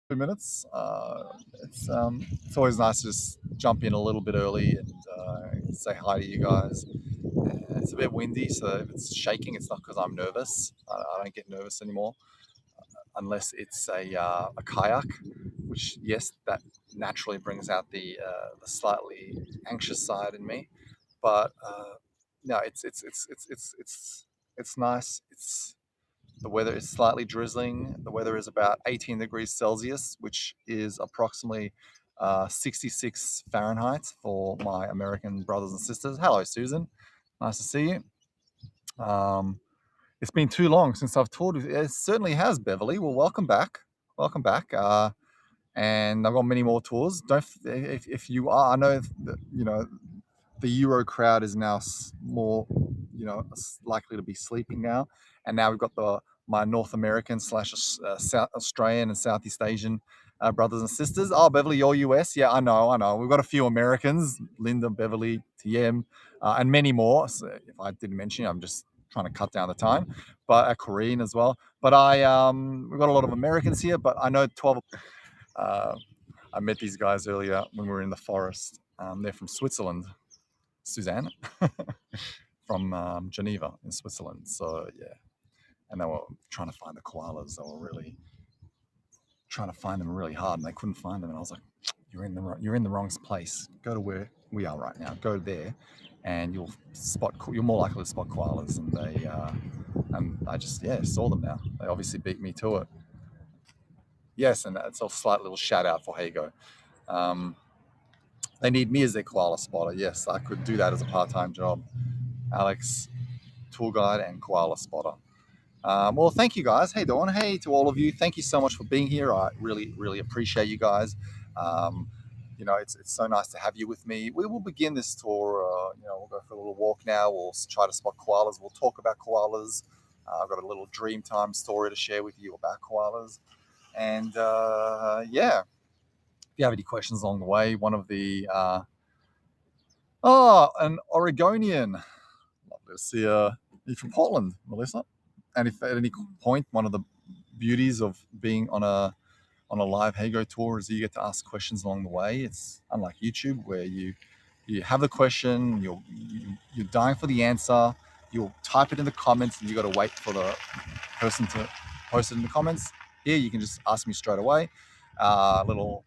2 minutes. It's always nice to just jump in a little bit early and say hi to you guys. It's a bit windy, so if it's shaking, it's not because I'm nervous. I don't get nervous anymore unless it's a kayak, which yes, that naturally brings out the slightly anxious side in me. But no, it's nice. The weather is slightly drizzling. The weather is about 18 degrees Celsius, which is approximately 66 Fahrenheit for my American brothers and sisters. Hello, Susan. Nice to see you. Um, it's been too long since I've toured. It certainly has, Beverly. Well, welcome back. Welcome back. And I've got many more tours. Don't if you are, I know that, the Euro crowd is now more, likely to be sleeping now, and now we've got the my North American slash South Australian and Southeast Asian brothers and sisters. Oh, Beverly, you're US? Yeah, I know. We've got a few Americans: Linda, Beverly, TM, and many more. So if I didn't mention, I'm just trying to cut down the time. But a Korean as well. But we've got a lot of Americans here. But I know 12. Uh, I met these guys earlier when we were in the forest. They're from Switzerland. Suzanne from Geneva in Switzerland. So yeah, and they were trying to find the koalas. They were really trying to find them really hard, and they couldn't find them. And I was like, you're in the wrong place. Go to where we are right now. Go there, and you're more likely to spot koalas. And I just saw them now. They obviously beat me to it. Yes, and it's a slight little shout out for Hago. Um, they need me as their koala spotter. Yes, I could do that as a part-time job. Alex, tour guide and koala spotter. Well, thank you guys. Hey, Dawn. Hey to all of you. Thank you so much for being here. I really, really appreciate you guys. Um, it's so nice to have you with me. We will begin this tour. We'll go for a little walk now. We'll try to spot koalas. We'll talk about koalas. I've got a little dream time story to share with you about koalas. And if you have any questions along the way, one of the an Oregonian. Lovely to see you from Portland, Melissa. And if at any point, one of the beauties of being on a live Hago tour is you get to ask questions along the way. It's unlike YouTube where you have the question, you're dying for the answer, you'll type it in the comments, and you got to wait for the person to post it in the comments. Here, you can just ask me straight away. Little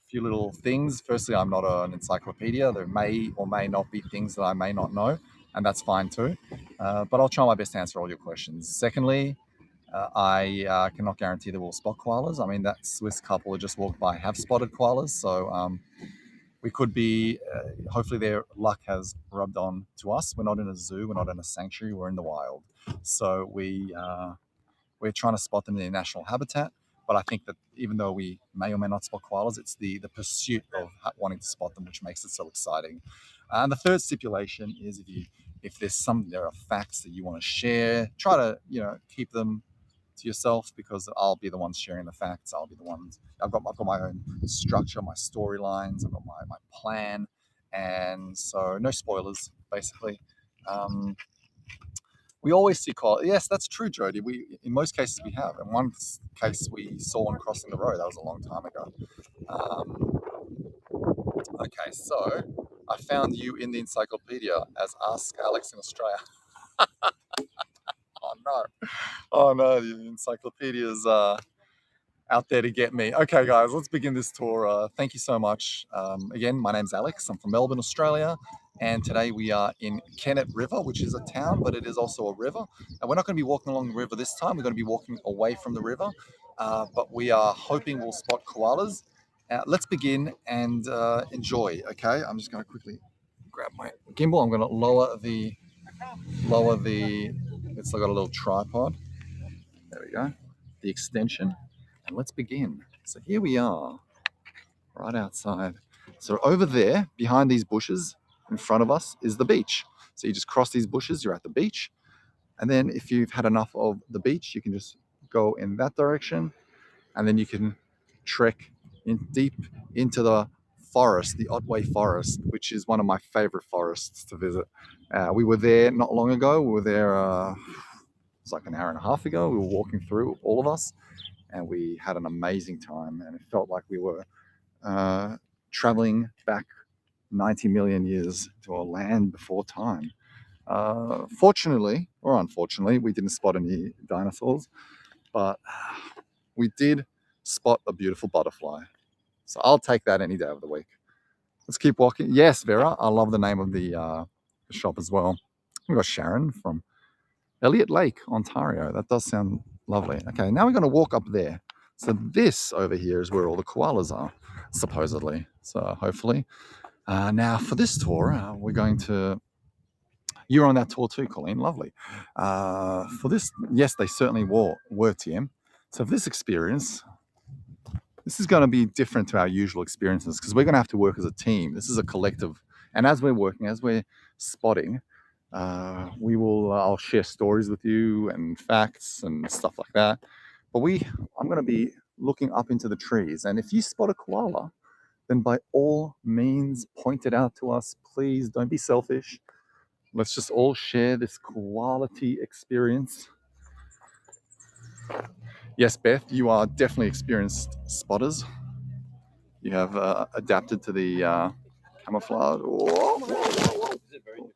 few little things. Firstly, I'm not an encyclopedia. There may or may not be things that I may not know, and that's fine too. But I'll try my best to answer all your questions. Secondly, I cannot guarantee that we'll spot koalas. I mean, that Swiss couple who just walked by have spotted koalas, so we could be. Hopefully, their luck has rubbed on to us. We're not in a zoo. We're not in a sanctuary. We're in the wild. So we're trying to spot them in their national habitat. But I think that even though we may or may not spot koalas, it's the pursuit of wanting to spot them which makes it so exciting. And the third stipulation is if there are facts that you want to share, try to keep them to yourself because I'll be the one sharing the facts. I'll be the ones. I've got my own structure, my storylines. I've got my plan, and so no spoilers basically. Um, we always see koalas. Yes, that's true, Jody. In most cases we have. In one case, we saw one crossing the road. That was a long time ago. Um, okay, so I found you in the encyclopedia as Ask Alex in Australia. Oh no! Oh no! The encyclopedia's out there to get me. Okay, guys, let's begin this tour. Thank you so much. Again, my name's Alex. I'm from Melbourne, Australia. And today we are in Kennet River, which is a town, but it is also a river. And we're not going to be walking along the river this time. We're going to be walking away from the river. But we are hoping we'll spot koalas. Let's begin and enjoy, okay? I'm just going to quickly grab my gimbal. I'm going to it's got a little tripod. There we go. The extension. And let's begin. So here we are, right outside. So over there, behind these bushes, in front of us, is the beach. So you just cross these bushes, you're at the beach. And then if you've had enough of the beach, you can just go in that direction. And then you can trek deep into the forest, the Otway Forest, which is one of my favorite forests to visit. We were there not long ago. We were there, it's like an hour and a half ago. We were walking through, all of us. and we had an amazing time, and it felt like we were traveling back 90 million years to a land before time. Fortunately, or unfortunately, we didn't spot any dinosaurs, but we did spot a beautiful butterfly. So I'll take that any day of the week. Let's keep walking. Yes, Vera, I love the name of the shop as well. We've got Sharon from Elliott Lake, Ontario. That does sound lovely. Okay, now we're going to walk up there. So this over here is where all the koalas are, supposedly. So hopefully. Now for this tour, we're going to... You were on that tour too, Colleen. Lovely. For this, yes, they certainly were TM. So for this experience, this is going to be different to our usual experiences because we're going to have to work as a team. This is a collective. And as we're working, as we're spotting, I'll share stories with you and facts and stuff like that. But I'm going to be looking up into the trees. And if you spot a koala, then by all means, point it out to us. Please don't be selfish. Let's just all share this quality experience. Yes, Beth, you are definitely experienced spotters. You have adapted to the camouflage. Whoa, whoa, whoa, whoa.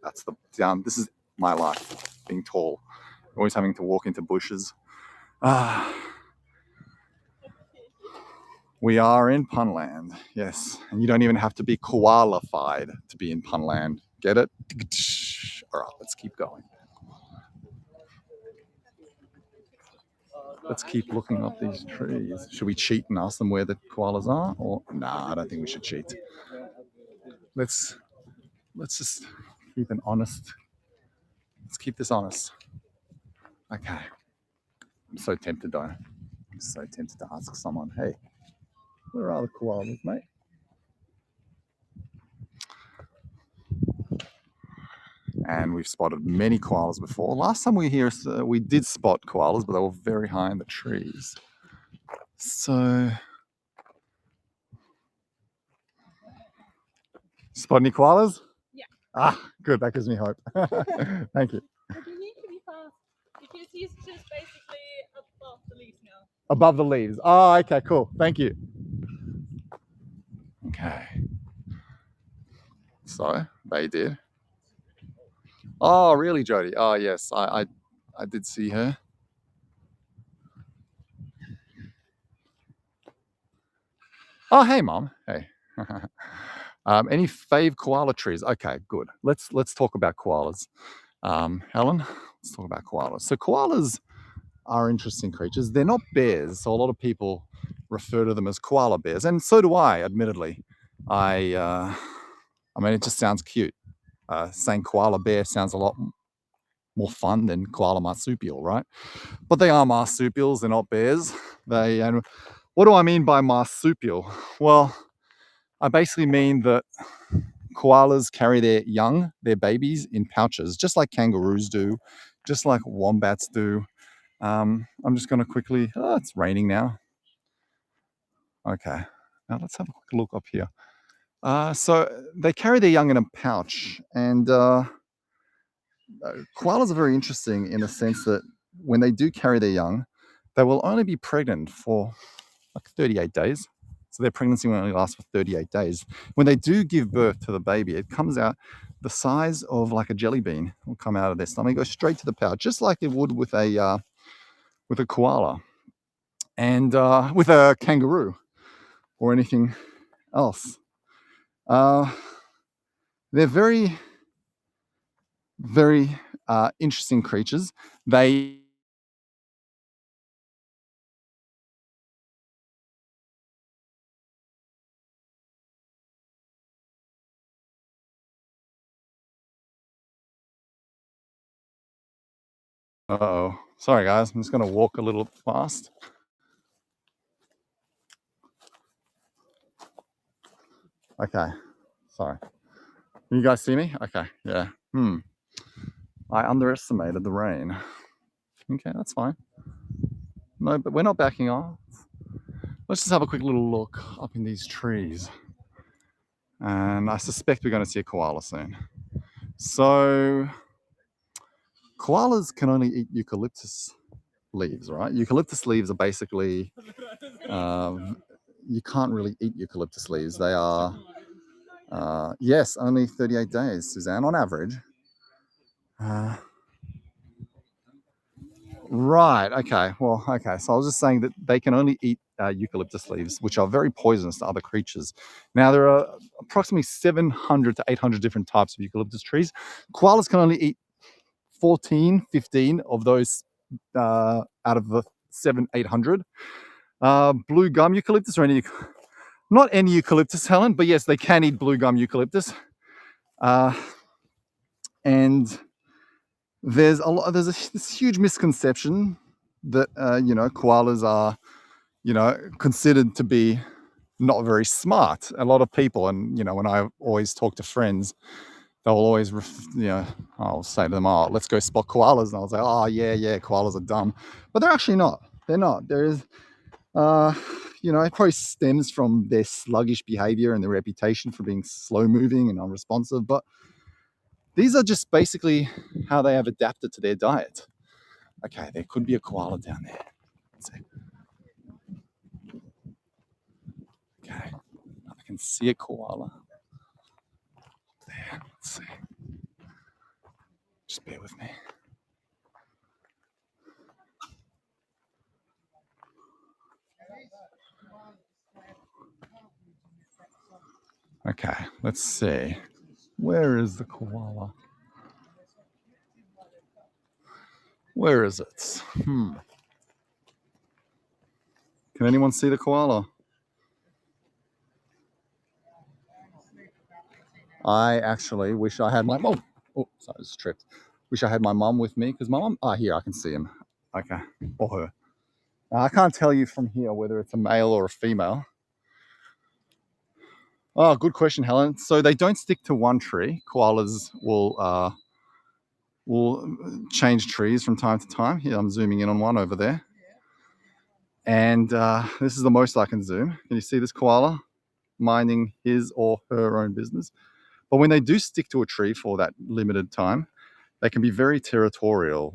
That's the down. This is my life, being tall, always having to walk into bushes. We are in Punland, yes, and you don't even have to be qualified to be in Punland. Get it? All right, let's keep going. Let's keep looking up these trees. Should we cheat and ask them where the koalas are? Or nah, I don't think we should cheat. Let's just keep an honest. Let's keep this honest. Okay. I'm so tempted though. I'm so tempted to ask someone, hey, where are the koalas, mate? And we've spotted many koalas before. Last time we were here, we did spot koalas, but they were very high in the trees. So, spot any koalas? Yeah. Ah, good. That gives me hope. Thank you. But you need to be fast because he's just basically above the leaves now. Above the leaves. Oh, okay, cool. Thank you. Okay. So they did. Oh, really, Jody? Oh, yes. I did see her. Oh, hey, Mom. Hey. Any fave koala trees? Okay, good. Let's talk about koalas. Helen, let's talk about koalas. So koalas are interesting creatures. They're not bears, so a lot of people refer to them as koala bears, and so do I. Admittedly, I mean, it just sounds cute. Saying koala bear sounds a lot more fun than koala marsupial, right? But they are marsupials, they're not bears. And what do I mean by marsupial? Well, I basically mean that koalas carry their young, their babies, in pouches, just like kangaroos do, just like wombats do. I'm just going to quickly... Oh, it's raining now. Okay, now let's have a quick look up here. So they carry their young in a pouch, and koalas are very interesting in the sense that when they do carry their young, they will only be pregnant for like 38 days. So their pregnancy will only last for 38 days. When they do give birth to the baby, it comes out the size of like a jelly bean. It will come out of their stomach, go straight to the pouch, just like it would with a koala and with a kangaroo or anything else. They're very, very interesting creatures. They... Uh-oh. Sorry, guys. I'm just going to walk a little fast. Okay. Sorry. Can you guys see me? Okay. Yeah. I underestimated the rain. Okay, that's fine. No, but we're not backing off. Let's just have a quick little look up in these trees. And I suspect we're going to see a koala soon. So, koalas can only eat eucalyptus leaves, right? Eucalyptus leaves are basically, you can't really eat eucalyptus leaves. They are, yes, only 38 days, Suzanne, on average. Uh, right, okay. Well, okay. So I was just saying that they can only eat eucalyptus leaves, which are very poisonous to other creatures. Now, there are approximately 700 to 800 different types of eucalyptus trees. Koalas can only eat 14, 15 of those out of the 800. Blue gum eucalyptus or any, not any eucalyptus, Helen, but yes, they can eat blue gum eucalyptus. And there's this huge misconception that koalas are considered to be not very smart. A lot of people, and when I always talk to friends, they'll always I'll say to them, oh, let's go spot koalas, and I'll say, oh yeah, koalas are dumb, but they're actually not. They're not. There is it probably stems from their sluggish behavior and their reputation for being slow moving and unresponsive, but these are just basically how they have adapted to their diet. Okay, there could be a koala down there. Let's see. Okay, I can see a koala there. Let's see. Just bear with me. Okay, let's see. Where is the koala? Where is it? Can anyone see the koala? I actually wish I had my mom. Oh, sorry, I just tripped. Wish I had my mom with me because my mom. Ah, here I can see him. Okay, or her. I can't tell you from here whether it's a male or a female. Oh, good question, Helen. So they don't stick to one tree. Koalas will change trees from time to time. Here, I'm zooming in on one over there, and this is the most I can zoom. Can you see this koala minding his or her own business? But when they do stick to a tree for that limited time, they can be very territorial.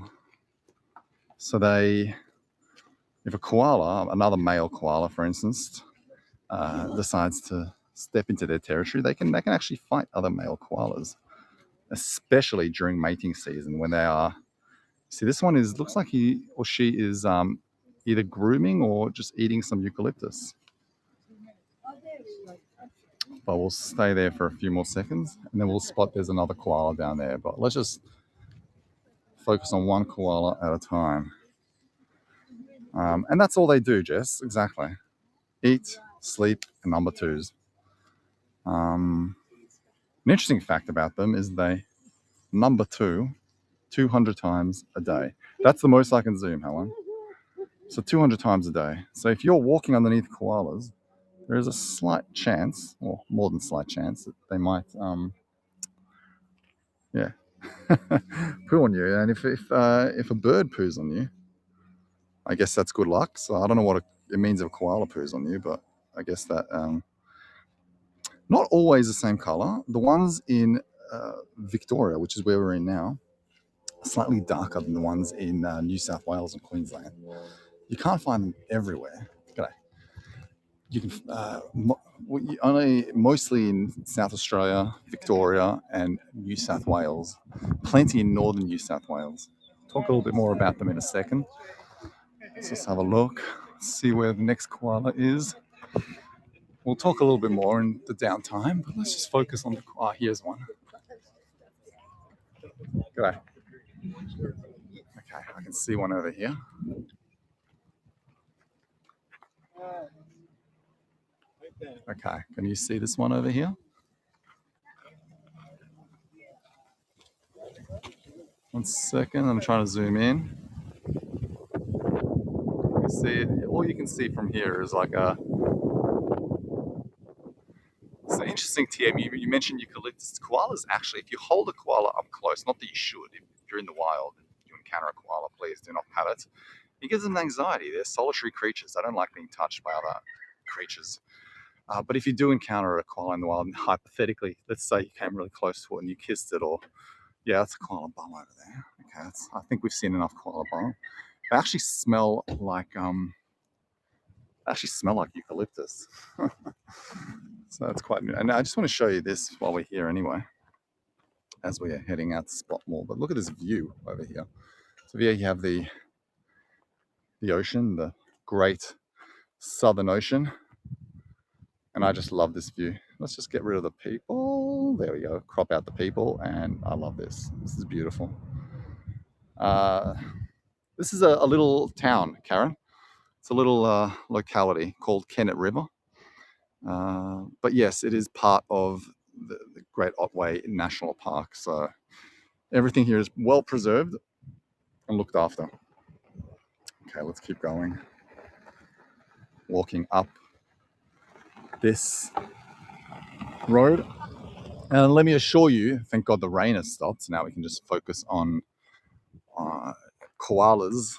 So if a koala, another male koala, for instance, decides to step into their territory, they can actually fight other male koalas, especially during mating season when they are. See, this one looks like he or she is either grooming or just eating some eucalyptus. But we'll stay there for a few more seconds, and then we'll spot there's another koala down there. But let's just focus on one koala at a time. And that's all they do, Jess. Exactly. Eat, sleep, and number twos. An interesting fact about them is they number 200 times a day. That's the most I can zoom, Helen. So 200 times a day. So if you're walking underneath koalas, there is a slight chance, or more than slight chance, that they might, poo on you. And if a bird poos on you, I guess that's good luck. So I don't know what it means if a koala poos on you, but I guess that not always the same color. The ones in Victoria, which is where we're in now, are slightly darker than the ones in New South Wales and Queensland. You can't find them everywhere. G'day. You can only mostly in South Australia, Victoria, and New South Wales. Plenty in northern New South Wales. Talk a little bit more about them in a second. Let's just have a look, see where the next koala is. We'll talk a little bit more in the downtime, but let's just focus on the. Ah, here's one. G'day. Okay, I can see one over here. Okay, can you see this one over here? One second, I'm trying to zoom in. You can see, all you can see from here is like a. It's an interesting TM. You mentioned eucalyptus. Koalas actually, if you hold a koala up close, not that you should, if you're in the wild and you encounter a koala, please do not pat it. It gives them anxiety. They're solitary creatures. They don't like being touched by other creatures. But if you do encounter a koala in the wild, and hypothetically, let's say you came really close to it and you kissed it, or yeah, that's a koala bum over there. Okay, I think we've seen enough koala bum. They actually smell like eucalyptus. So that's quite new. And I just want to show you this while we're here anyway, as we are heading out to spot more. But look at this view over here. So here you have the ocean, the great Southern Ocean. And I just love this view. Let's just get rid of the people. There we go. Crop out the people. And I love this. This is beautiful. This is a little town, Karen. It's a little locality called Kennet River. But yes, it is part of the Great Otway National Park. So everything here is well preserved and looked after. Okay, let's keep going. Walking up this road. And let me assure you, thank God the rain has stopped. Now we can just focus on koalas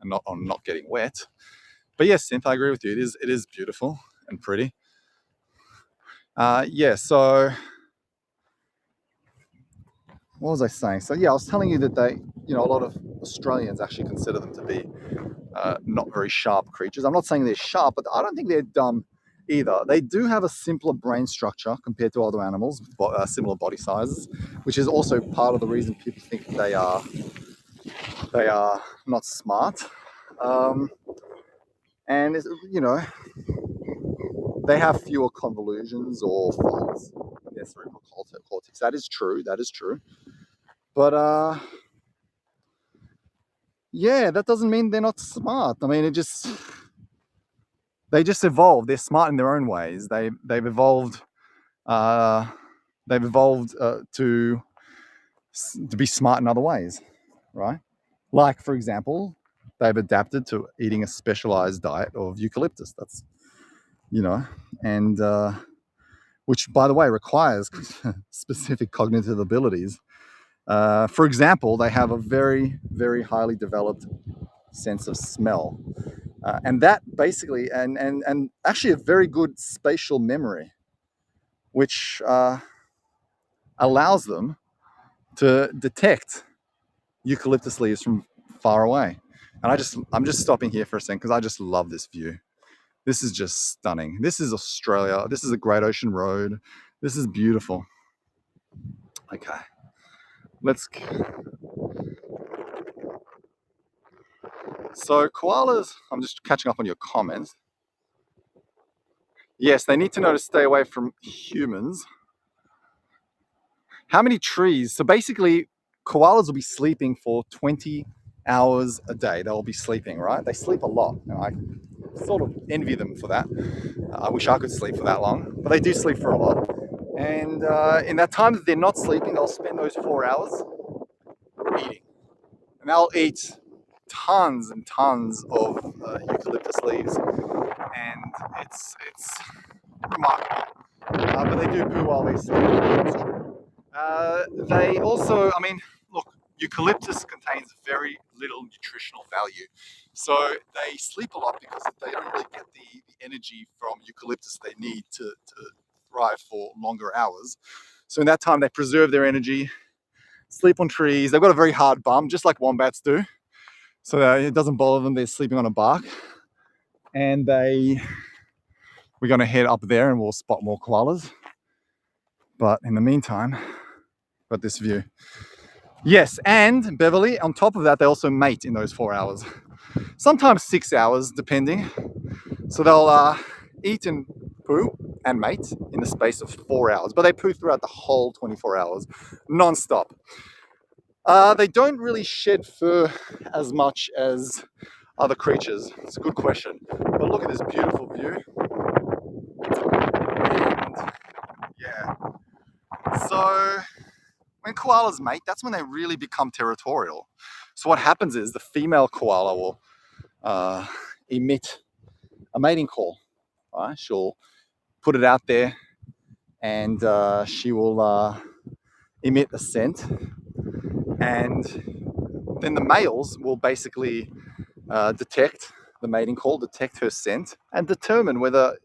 and not on not getting wet. But yes, Synth, I agree with you. It is beautiful and pretty. Yeah, so what was I saying? So yeah, I was telling you that a lot of Australians actually consider them to be not very sharp creatures. I'm not saying they're sharp, but I don't think they're dumb either. They do have a simpler brain structure compared to other animals with similar body sizes, which is also part of the reason people think they are not smart. And they have fewer convolutions or faults in their cerebral cortex. That is true. That is true. But yeah, that doesn't mean they're not smart. I mean, they just evolved. They're smart in their own ways. They've evolved. To be smart in other ways, right? Like, for example, they've adapted to eating a specialized diet of eucalyptus. That's and which, by the way, requires specific cognitive abilities. For example, they have a very, very highly developed sense of smell. And that basically, and actually a very good spatial memory, which allows them to detect eucalyptus leaves from far away. And I'm just stopping here for a second because I just love this view. This is just stunning. This is Australia. This is a Great Ocean Road. This is beautiful. Okay, let's. So koalas, I'm just catching up on your comments. Yes, they need to know to stay away from humans. How many trees? So basically, koalas will be sleeping for 20 hours a day. They'll be sleeping, right? They sleep a lot. And I sort of envy them for that. I wish I could sleep for that long, but they do sleep for a lot. And in that time that they're not sleeping, they'll spend those 4 hours eating. And they'll eat tons and tons of eucalyptus leaves. And it's remarkable. But they do poo while they sleep. That's true. They also, I mean, look, eucalyptus contains very little nutritional value. So they sleep a lot because they don't really get the energy from eucalyptus they need to thrive for longer hours. So in that time, they preserve their energy, sleep on trees. They've got a very hard bum, just like wombats do. So that it doesn't bother them. They're sleeping on a bark. And we're going to head up there and we'll spot more koalas. But in the meantime, got this view. Yes, and Beverly, on top of that, they also mate in those 4 hours. Sometimes 6 hours, depending. So they'll eat and poo and mate in the space of 4 hours, but they poo throughout the whole 24 hours, non-stop. They don't really shed fur as much as other creatures. It's a good question. But look at this beautiful view. And yeah. So when koalas mate, that's when they really become territorial. So what happens is the female koala will emit a mating call. Right? She'll put it out there, and she will emit a scent, and then the males will basically detect the mating call, detect her scent, and determine whether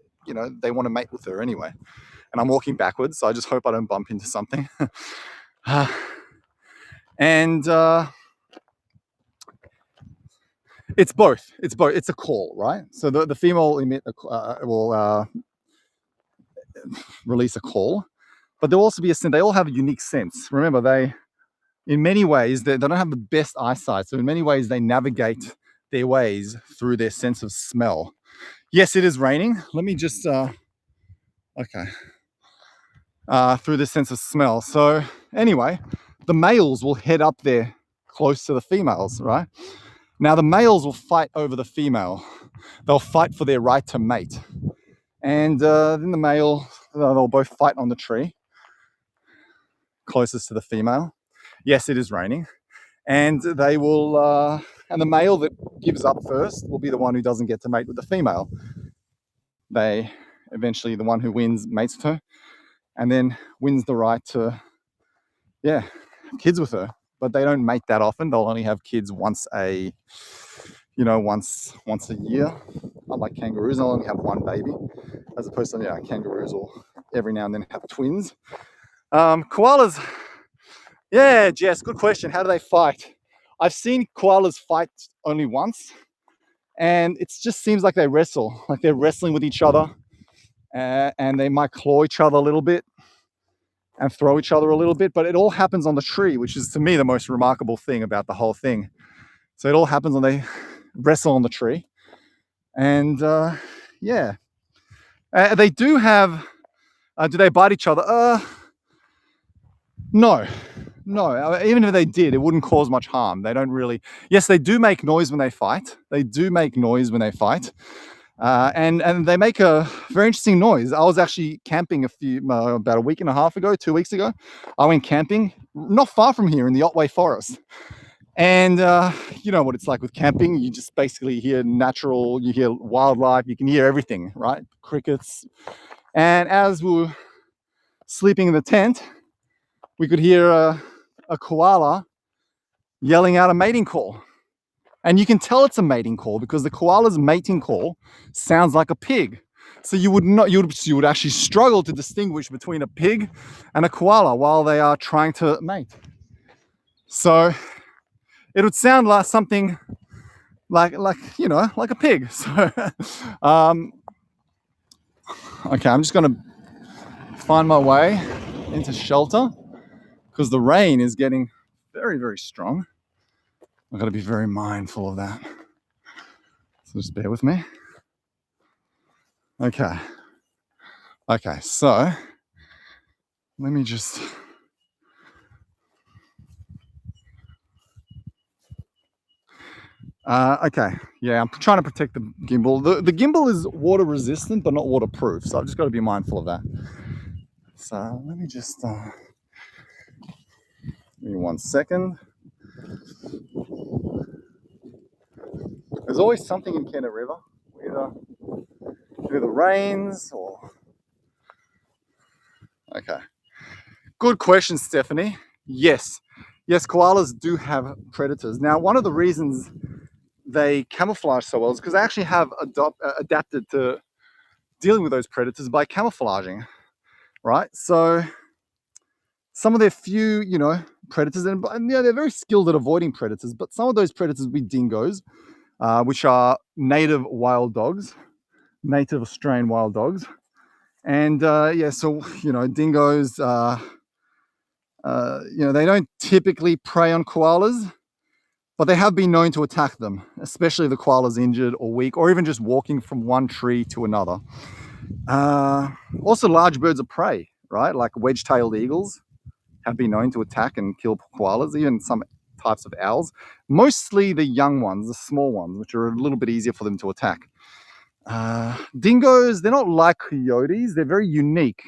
they want to mate with her anyway. And I'm walking backwards, so I just hope I don't bump into something. And It's both. It's both. It's a call, right? So the female will release a call, but there'll also be a scent. They all have a unique sense. Remember, in many ways, they don't have the best eyesight. So in many ways, they navigate their ways through their sense of smell. Yes, it is raining. Let me just, okay. Through this sense of smell. So anyway, the males will head up there close to the females, right? Now the males will fight over the female. They'll fight for their right to mate. And then the male, they'll both fight on the tree closest to the female. Yes, it is raining. And they will, and the male that gives up first will be the one who doesn't get to mate with the female. They eventually, the one who wins mates with her and then wins the right to, yeah, kids with her. But they don't mate that often. They'll only have kids once a year. Unlike kangaroos, they'll only have one baby, as opposed to kangaroos will every now and then have twins. Koalas, yeah, Jess, good question. How do they fight? I've seen koalas fight only once, and it just seems like they wrestle, like they're wrestling with each other, and they might claw each other a little bit and throw each other a little bit, but it all happens on the tree, which is to me the most remarkable thing about the whole thing. So it all happens when they wrestle on the tree, and yeah, they do have. Do they bite each other? No. Even if they did, it wouldn't cause much harm. They don't really. Yes, they do make noise when they fight. And they make a very interesting noise. I was actually camping about a week and a half ago, 2 weeks ago. I went camping not far from here in the Otway Forest. And you know what it's like with camping. You just basically hear you hear wildlife, you can hear everything, right? Crickets. And as we were sleeping in the tent, we could hear a koala yelling out a mating call. And you can tell it's a mating call because the koala's mating call sounds like a pig. So you would actually struggle to distinguish between a pig and a koala while they are trying to mate. So it would sound like something like a pig. So okay, I'm just gonna find my way into shelter because the rain is getting very, very strong. I've got to be very mindful of that. So just bear with me. Okay, so let me just. Okay, yeah, I'm trying to protect the gimbal. The gimbal is water resistant, but not waterproof, so I've just got to be mindful of that. So let me just, give me 1 second. There's always something in Kennet River, either rains or. Okay, good question, Stephanie. Yes, koalas do have predators. Now, one of the reasons they camouflage so well is because they actually have adapted to dealing with those predators by camouflaging, right? So some of their few, predators, and they're very skilled at avoiding predators, but some of those predators would be dingoes, which are native Australian wild dogs. And so, dingoes, they don't typically prey on koalas, but they have been known to attack them, especially if the koala's injured or weak, or even just walking from one tree to another. Also, large birds of prey, right? Like wedge-tailed eagles have been known to attack and kill koalas, even some types of owls. Mostly the young ones, the small ones, which are a little bit easier for them to attack. Dingoes, they're not like coyotes. They're very unique.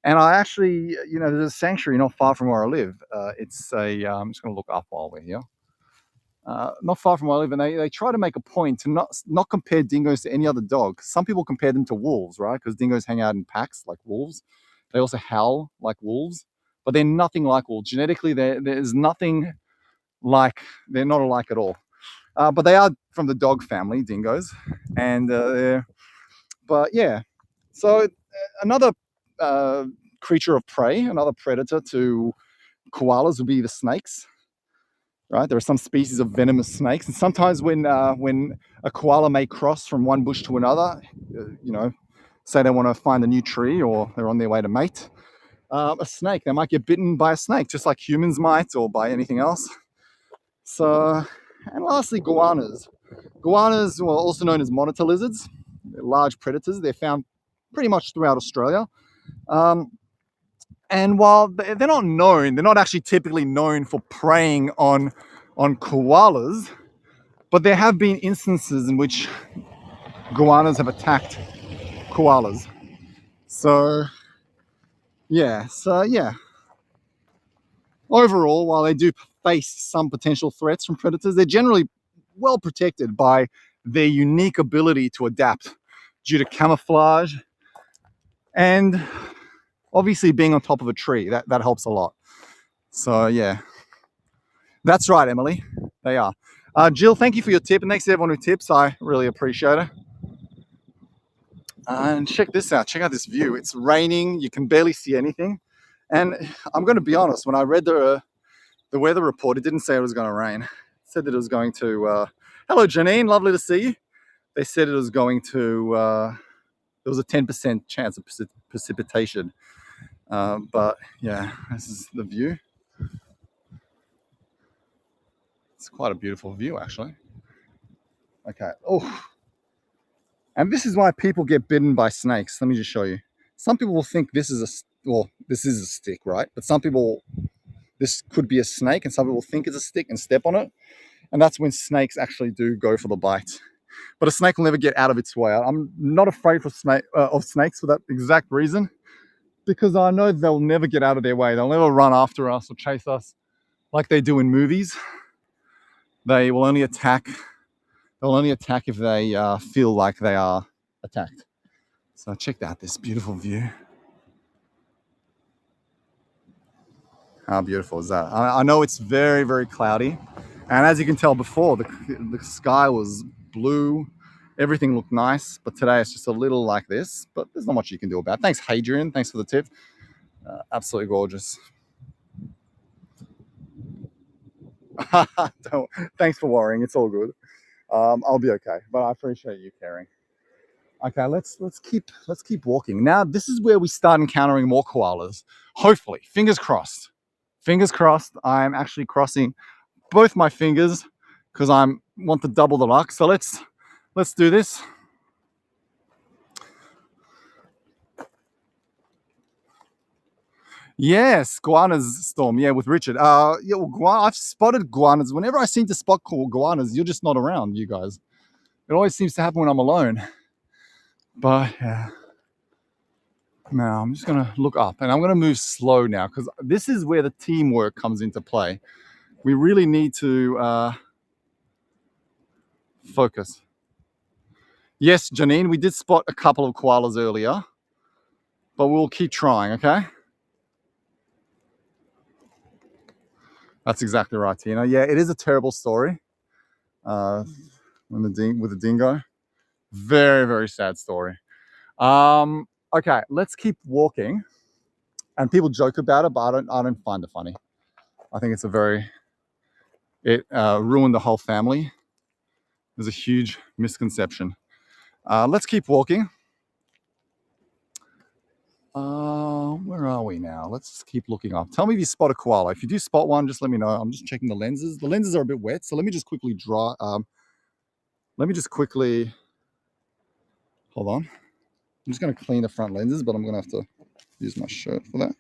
And I actually, there's a sanctuary not far from where I live. I'm just going to look up while we're here. Not far from where I live, and they try to make a point to not compare dingoes to any other dog. Some people compare them to wolves, right? Because dingoes hang out in packs like wolves. They also howl like wolves, but they're nothing like wolves. Genetically, there's nothing like, they're not alike at all. But they are from the dog family, dingoes. And but yeah. So another creature of prey, another predator to koalas would be the snakes. right? There are some species of venomous snakes, and sometimes when a koala may cross from one bush to another, you know, say they want to find a new tree or they're on their way to mate, a snake, they might get bitten by a snake, just like humans might, or by anything else. So, and lastly, goannas. Goannas, well, also known as monitor lizards, they're large predators. They're found pretty much throughout Australia. Um, and while they're not known, they're not actually typically known for preying on koalas, but there have been instances in which goannas have attacked koalas. So yeah. Overall, while they do face some potential threats from predators, they're generally well protected by their unique ability to adapt due to camouflage and obviously being on top of a tree. That helps a lot. So yeah, that's right, Emily. They are. Jill, thank you for your tip, and thanks to everyone who tips. I really appreciate it. And check this out. Check out this view. It's raining. You can barely see anything. And I'm going to be honest. When I read the weather report, it didn't say it was going to rain. It said that it was going to. Hello, Janine. Lovely to see you. They said it was going to. There was a 10% chance of precipitation. But yeah, this is the view. It's quite a beautiful view, actually. Okay. Oh, and this is why people get bitten by snakes. Let me just show you. Some people will think this is this is a stick, right? But some people, this could be a snake, and some people think it's a stick and step on it. And that's when snakes actually do go for the bite. But a snake will never get out of its way. I'm not afraid of snakes for that exact reason, because I know they'll never get out of their way. They'll never run after us or chase us like they do in movies. They will only attack. They'll only attack if they feel like they are attacked. So check out this beautiful view. How beautiful is that? I know it's very, very cloudy. And as you can tell before, the sky was blue. Everything looked nice. But today it's just a little like this. But there's not much you can do about it. Thanks, Hadrian. Thanks for the tip. Absolutely gorgeous. Thanks for worrying. It's all good. I'll be okay. But I appreciate you caring. Okay, let's keep walking. Now this is where we start encountering more koalas. Hopefully, fingers crossed. Fingers crossed. I'm actually crossing both my fingers because I want to double the luck. So let's do this. Yes, goannas storm. Yeah, with Richard. Yeah, well, I've spotted goannas. Whenever I seem to spot goannas, you're just not around, you guys. It always seems to happen when I'm alone. But yeah. Now I'm just gonna look up, and I'm gonna move slow now because this is where the teamwork comes into play. We really need to focus. Yes, Janine, we did spot a couple of koalas earlier, but we'll keep trying, okay? That's exactly right, Tina. Yeah, it is a terrible story. With the dingo. Very, very sad story. Okay, let's keep walking. And people joke about it, but I don't find it funny. I think it ruined the whole family. There's a huge misconception. Let's keep walking. Where are we now? Let's keep looking up. Tell me if you spot a koala. If you do spot one, just let me know. I'm just checking the lenses. The lenses are a bit wet, so let me just quickly draw. Let me just quickly hold on. I'm just going to clean the front lenses, but I'm going to have to use my shirt for that.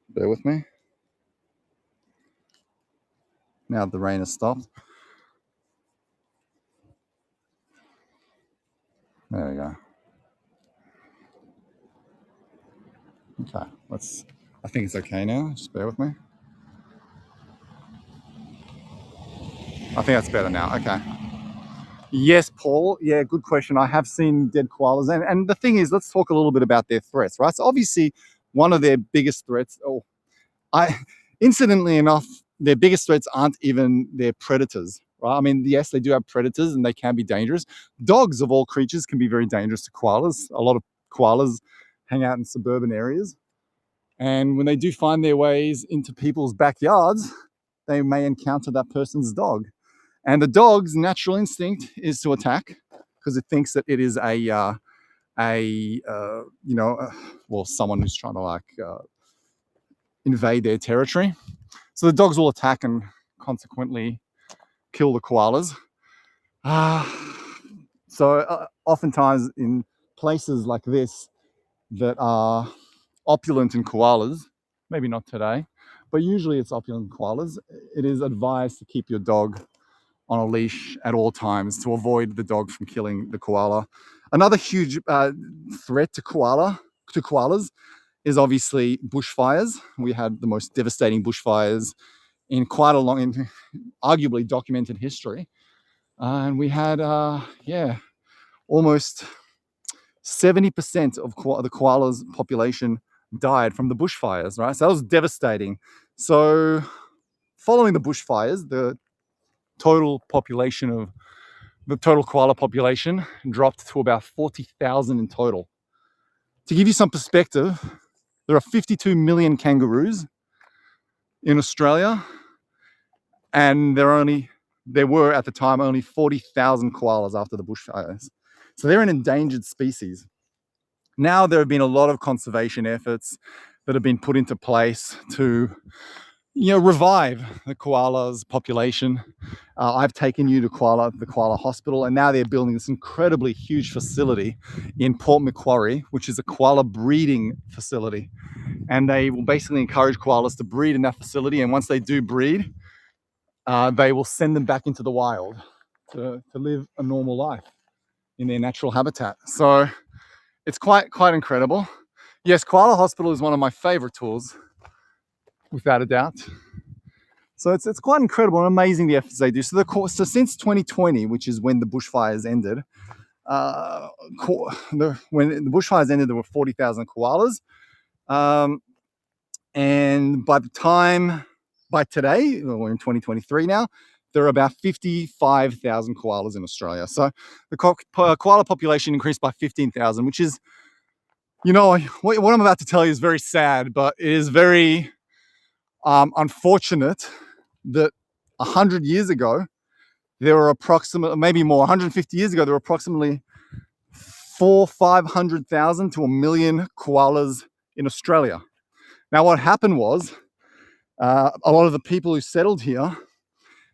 Bear with me. Now the rain has stopped. There we go. Okay, I think it's okay now. Just bear with me. I think that's better now. Okay. Yes, Paul. Yeah, good question. I have seen dead koalas. And the thing is, let's talk a little bit about their threats, right? So obviously, one of their biggest threats, incidentally enough, their biggest threats aren't even their predators, right? I mean, yes, they do have predators and they can be dangerous. Dogs of all creatures can be very dangerous to koalas. A lot of koalas hang out in suburban areas. And when they do find their ways into people's backyards, they may encounter that person's dog. And the dog's natural instinct is to attack because it thinks that it is well, someone who's trying to invade their territory. So the dogs will attack and consequently kill the koalas. So oftentimes in places like this that are opulent in koalas, maybe not today, but usually it's opulent in koalas, it is advised to keep your dog on a leash at all times to avoid the dog from killing the koala. Another huge threat to koalas is obviously bushfires. We had the most devastating bushfires in quite a long, arguably documented history. And we had, almost 70% of the koalas population died from the bushfires, right? So that was devastating. So following the bushfires, the total koala population dropped to about 40,000 in total. To give you some perspective, there are 52 million kangaroos in Australia, and there were at the time only 40,000 koalas after the bushfires. So they're an endangered species. Now there have been a lot of conservation efforts that have been put into place to revive the koalas population. I've taken you to the koala hospital, and now they're building this incredibly huge facility in Port Macquarie, which is a koala breeding facility. And they will basically encourage koalas to breed in that facility. And once they do breed, they will send them back into the wild to live a normal life in their natural habitat. So it's quite incredible. Yes, Koala Hospital is one of my favorite tours, without a doubt. So it's quite incredible and amazing the efforts they do. So since 2020, which is when the bushfires ended, when the bushfires ended, there were 40,000 koalas. And by today, we're in 2023 now, there are about 55,000 koalas in Australia. So the koala population increased by 15,000, which is, what I'm about to tell you is very sad, but it is very unfortunate that 100 years ago, there were maybe more, 150 years ago, there were approximately 500,000 to 1 million koalas in Australia. Now, what happened was, a lot of the people who settled here,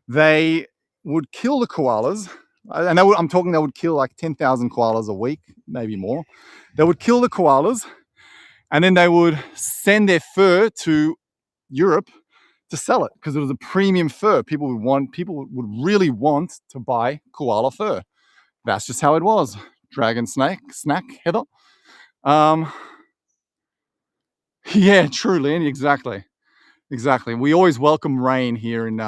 they would kill the koalas. And they would kill like 10,000 koalas a week, maybe more. They would kill the koalas, and then they would send their fur to Europe to sell it because it was a premium fur. People would really want to buy koala fur. That's just how it was. Dragon snack, Heather. Yeah, truly, exactly. We always welcome rain here in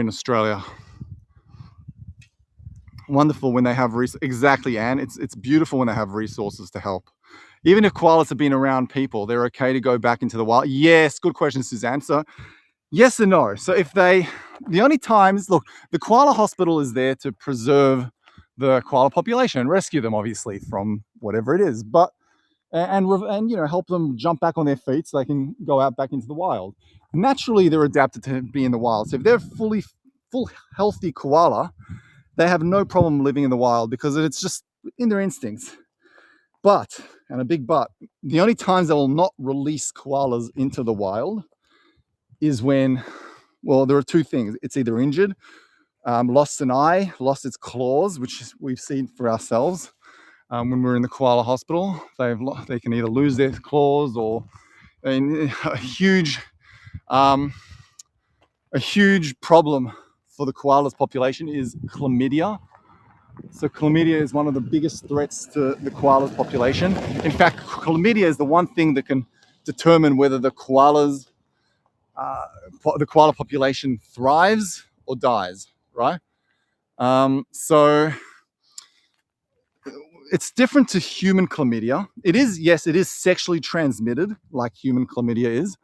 Australia. Wonderful when they have exactly, Anne. It's beautiful when they have resources to help. Even if koalas have been around people, they're okay to go back into the wild. Yes, good question, Suzanne. So yes and no. So the only times, look, the koala hospital is there to preserve the koala population and rescue them, obviously, from whatever it is, but and help them jump back on their feet so they can go out back into the wild. Naturally, they're adapted to be in the wild. So if they're full healthy koala, they have no problem living in the wild because it's just in their instincts. But, and a big but, the only times they will not release koalas into the wild is when, well, there are two things. It's either injured, lost an eye, lost its claws, which we've seen for ourselves when we're in the koala hospital. They can either lose their claws or a huge problem for the koalas population is chlamydia. So chlamydia is one of the biggest threats to the koalas population. In fact, chlamydia is the one thing that can determine whether the koala population thrives or dies, right? So it's different to human chlamydia. It is sexually transmitted like human chlamydia is,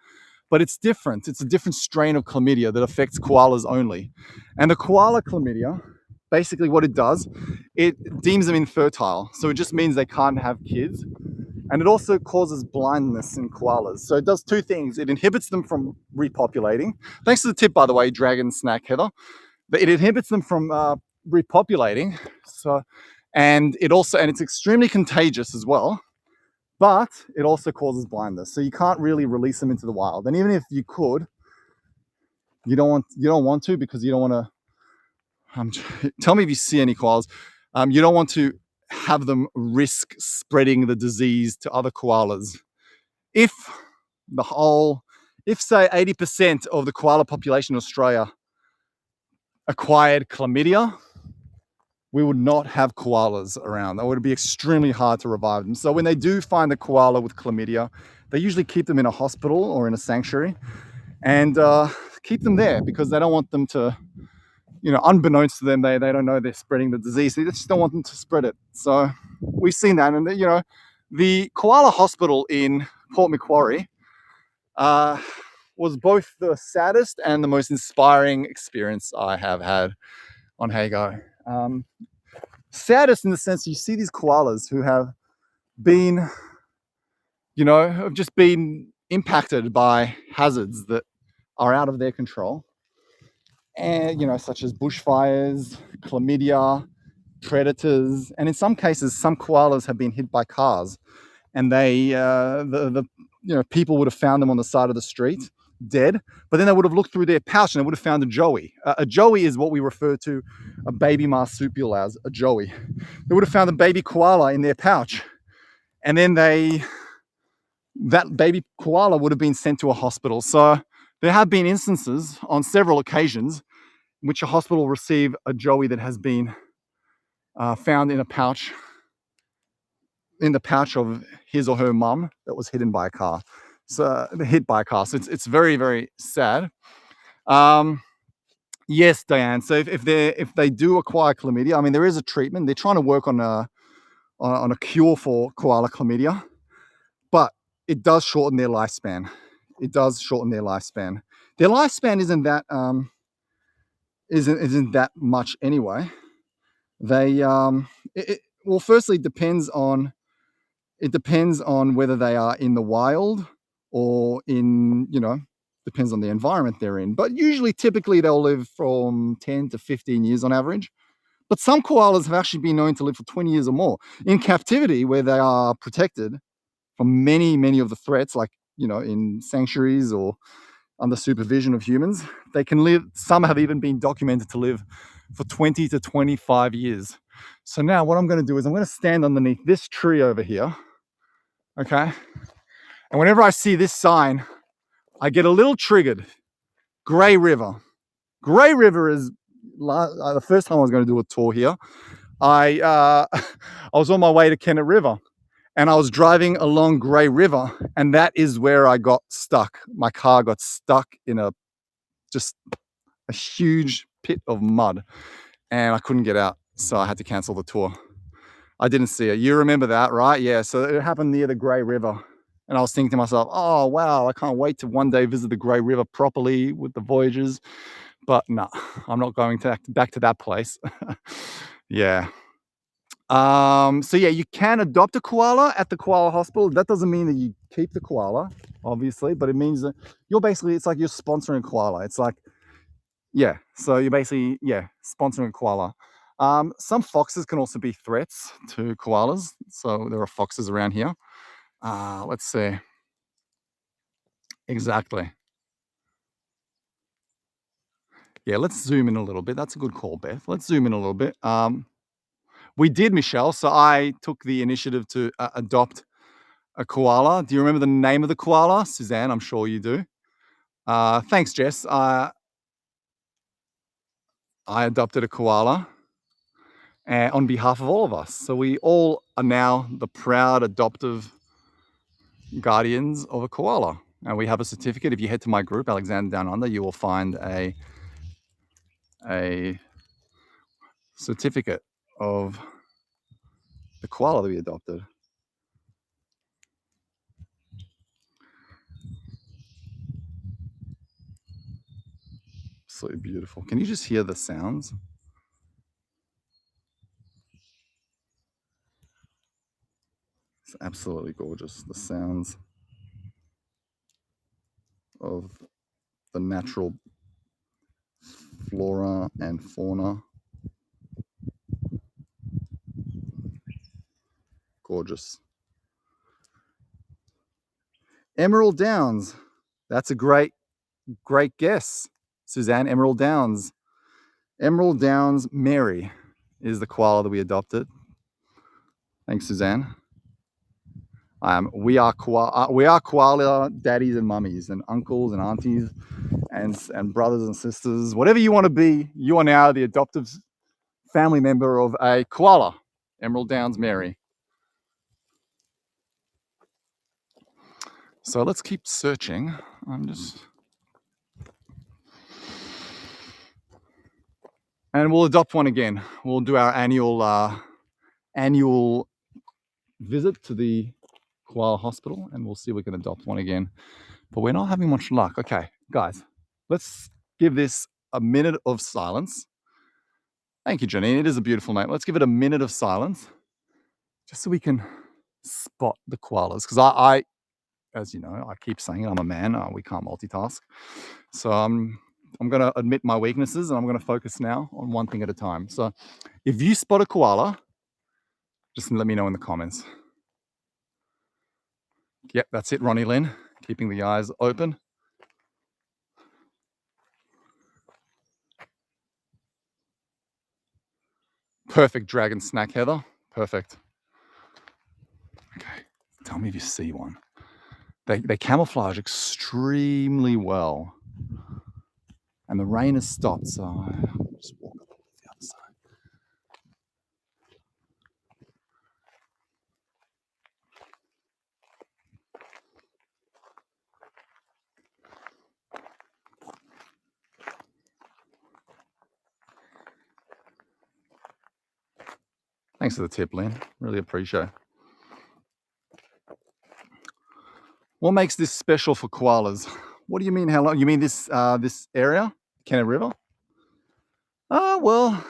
but it's different. It's a different strain of chlamydia that affects koalas only. And the koala chlamydia, basically what it does, it deems them infertile. So it just means they can't have kids. And it also causes blindness in koalas. So it does two things. It inhibits them from repopulating. Thanks to the tip, by the way, Dragon Snack Heather. But it inhibits them from repopulating. So, and it's extremely contagious as well. But it also causes blindness. So you can't really release them into the wild. And even if you could, you don't want to because you don't want to. Tell me if you see any koalas. You don't want to have them risk spreading the disease to other koalas. If the whole, if say 80% of the koala population in Australia acquired chlamydia, we would not have koalas around. That would be extremely hard to revive them. So when they do find a koala with chlamydia, they usually keep them in a hospital or in a sanctuary and keep them there because they don't want them to, unbeknownst to them, they don't know they're spreading the disease. They just don't want them to spread it. So we've seen that. And, the koala hospital in Port Macquarie was both the saddest and the most inspiring experience I have had on Hago. Saddest in the sense you see these koalas who have been, have just been impacted by hazards that are out of their control. And, such as bushfires, chlamydia, predators, and in some cases, some koalas have been hit by cars, and people would have found them on the side of the street, dead. But then they would have looked through their pouch and they would have found a joey. A joey is what we refer to a baby marsupial as, a joey. They would have found a baby koala in their pouch, and then that baby koala would have been sent to a hospital. So there have been instances on several occasions in which a hospital receive a joey that has been found in the pouch of his or her mum that was hit by a car. So it's very, very sad. Yes, Diane. So if they do acquire chlamydia, I mean, there is a treatment. They're trying to work on a cure for koala chlamydia, but it does shorten their lifespan. Their lifespan isn't that much anyway. They well, firstly, it depends on whether they are in the wild or depends on the environment they're in. But usually, typically, they'll live from 10 to 15 years on average. But some koalas have actually been known to live for 20 years or more in captivity, where they are protected from many, many of the threats, like, in sanctuaries or under supervision of humans. They can live, some have even been documented to live for 20 to 25 years. So now what I'm going to do is I'm going to stand underneath this tree over here. Okay. And whenever I see this sign, I get a little triggered. Grey River. Grey River is the first time I was going to do a tour here. I I was on my way to Kennett River and I was driving along Grey River, and that is where I got stuck. My car got stuck in just a huge pit of mud and I couldn't get out. So I had to cancel the tour. I didn't see it. You remember that, right? Yeah. So it happened near the Grey River. And I was thinking to myself, oh, wow, I can't wait to one day visit the Grey River properly with the voyagers. But no, I'm not going back to that place. Yeah. So yeah, you can adopt a koala at the koala hospital. That doesn't mean that you keep the koala, obviously, but it means that it's like you're sponsoring a koala. It's like, yeah, so you're basically, sponsoring a koala. Some foxes can also be threats to koalas. So there are foxes around here. Let's see. Exactly. Yeah, let's zoom in a little bit. That's a good call, Beth. Let's zoom in a little bit. We did, Michelle. So I took the initiative to adopt a koala. Do you remember the name of the koala? Suzanne, I'm sure you do. Thanks, Jess. I adopted a koala on behalf of all of us. So we all are now the proud adoptive guardians of a koala. And we have a certificate. If you head to my group, Alexander Down Under, you will find a certificate of the koala that we adopted. So beautiful. Can you just hear the sounds? It's absolutely gorgeous. The sounds of the natural flora and fauna. Gorgeous. Emerald Downs. That's a great guess, Suzanne. Emerald Downs. Emerald Downs Mary is the koala that we adopted. Thanks, Suzanne. We are koala daddies and mummies and uncles and aunties and brothers and sisters. Whatever you want to be, you are now the adoptive family member of a koala. Emerald Downs Mary. So let's keep searching. And we'll adopt one again. We'll do our annual visit to the koala hospital, and we'll see if we can adopt one again. But we're not having much luck. Okay, guys, let's give this a minute of silence. Thank you, Janine. It is a beautiful name. Let's give it a minute of silence, just so we can spot the koalas. Because I, as you know, I keep saying it, I'm a man. We can't multitask. So I'm going to admit my weaknesses, and I'm going to focus now on one thing at a time. So if you spot a koala, just let me know in the comments. Yep, that's it, Ronnie Lynn. Keeping the eyes open. Perfect dragon snack, Heather. Perfect. Okay, tell me if you see one. They camouflage extremely well. And the rain has stopped, so I'll just walk up to the other side. Thanks for the tip, Lynn. Really appreciate it. What makes this special for koalas? What do you mean? How long? You mean this this area, Kennett River? Well,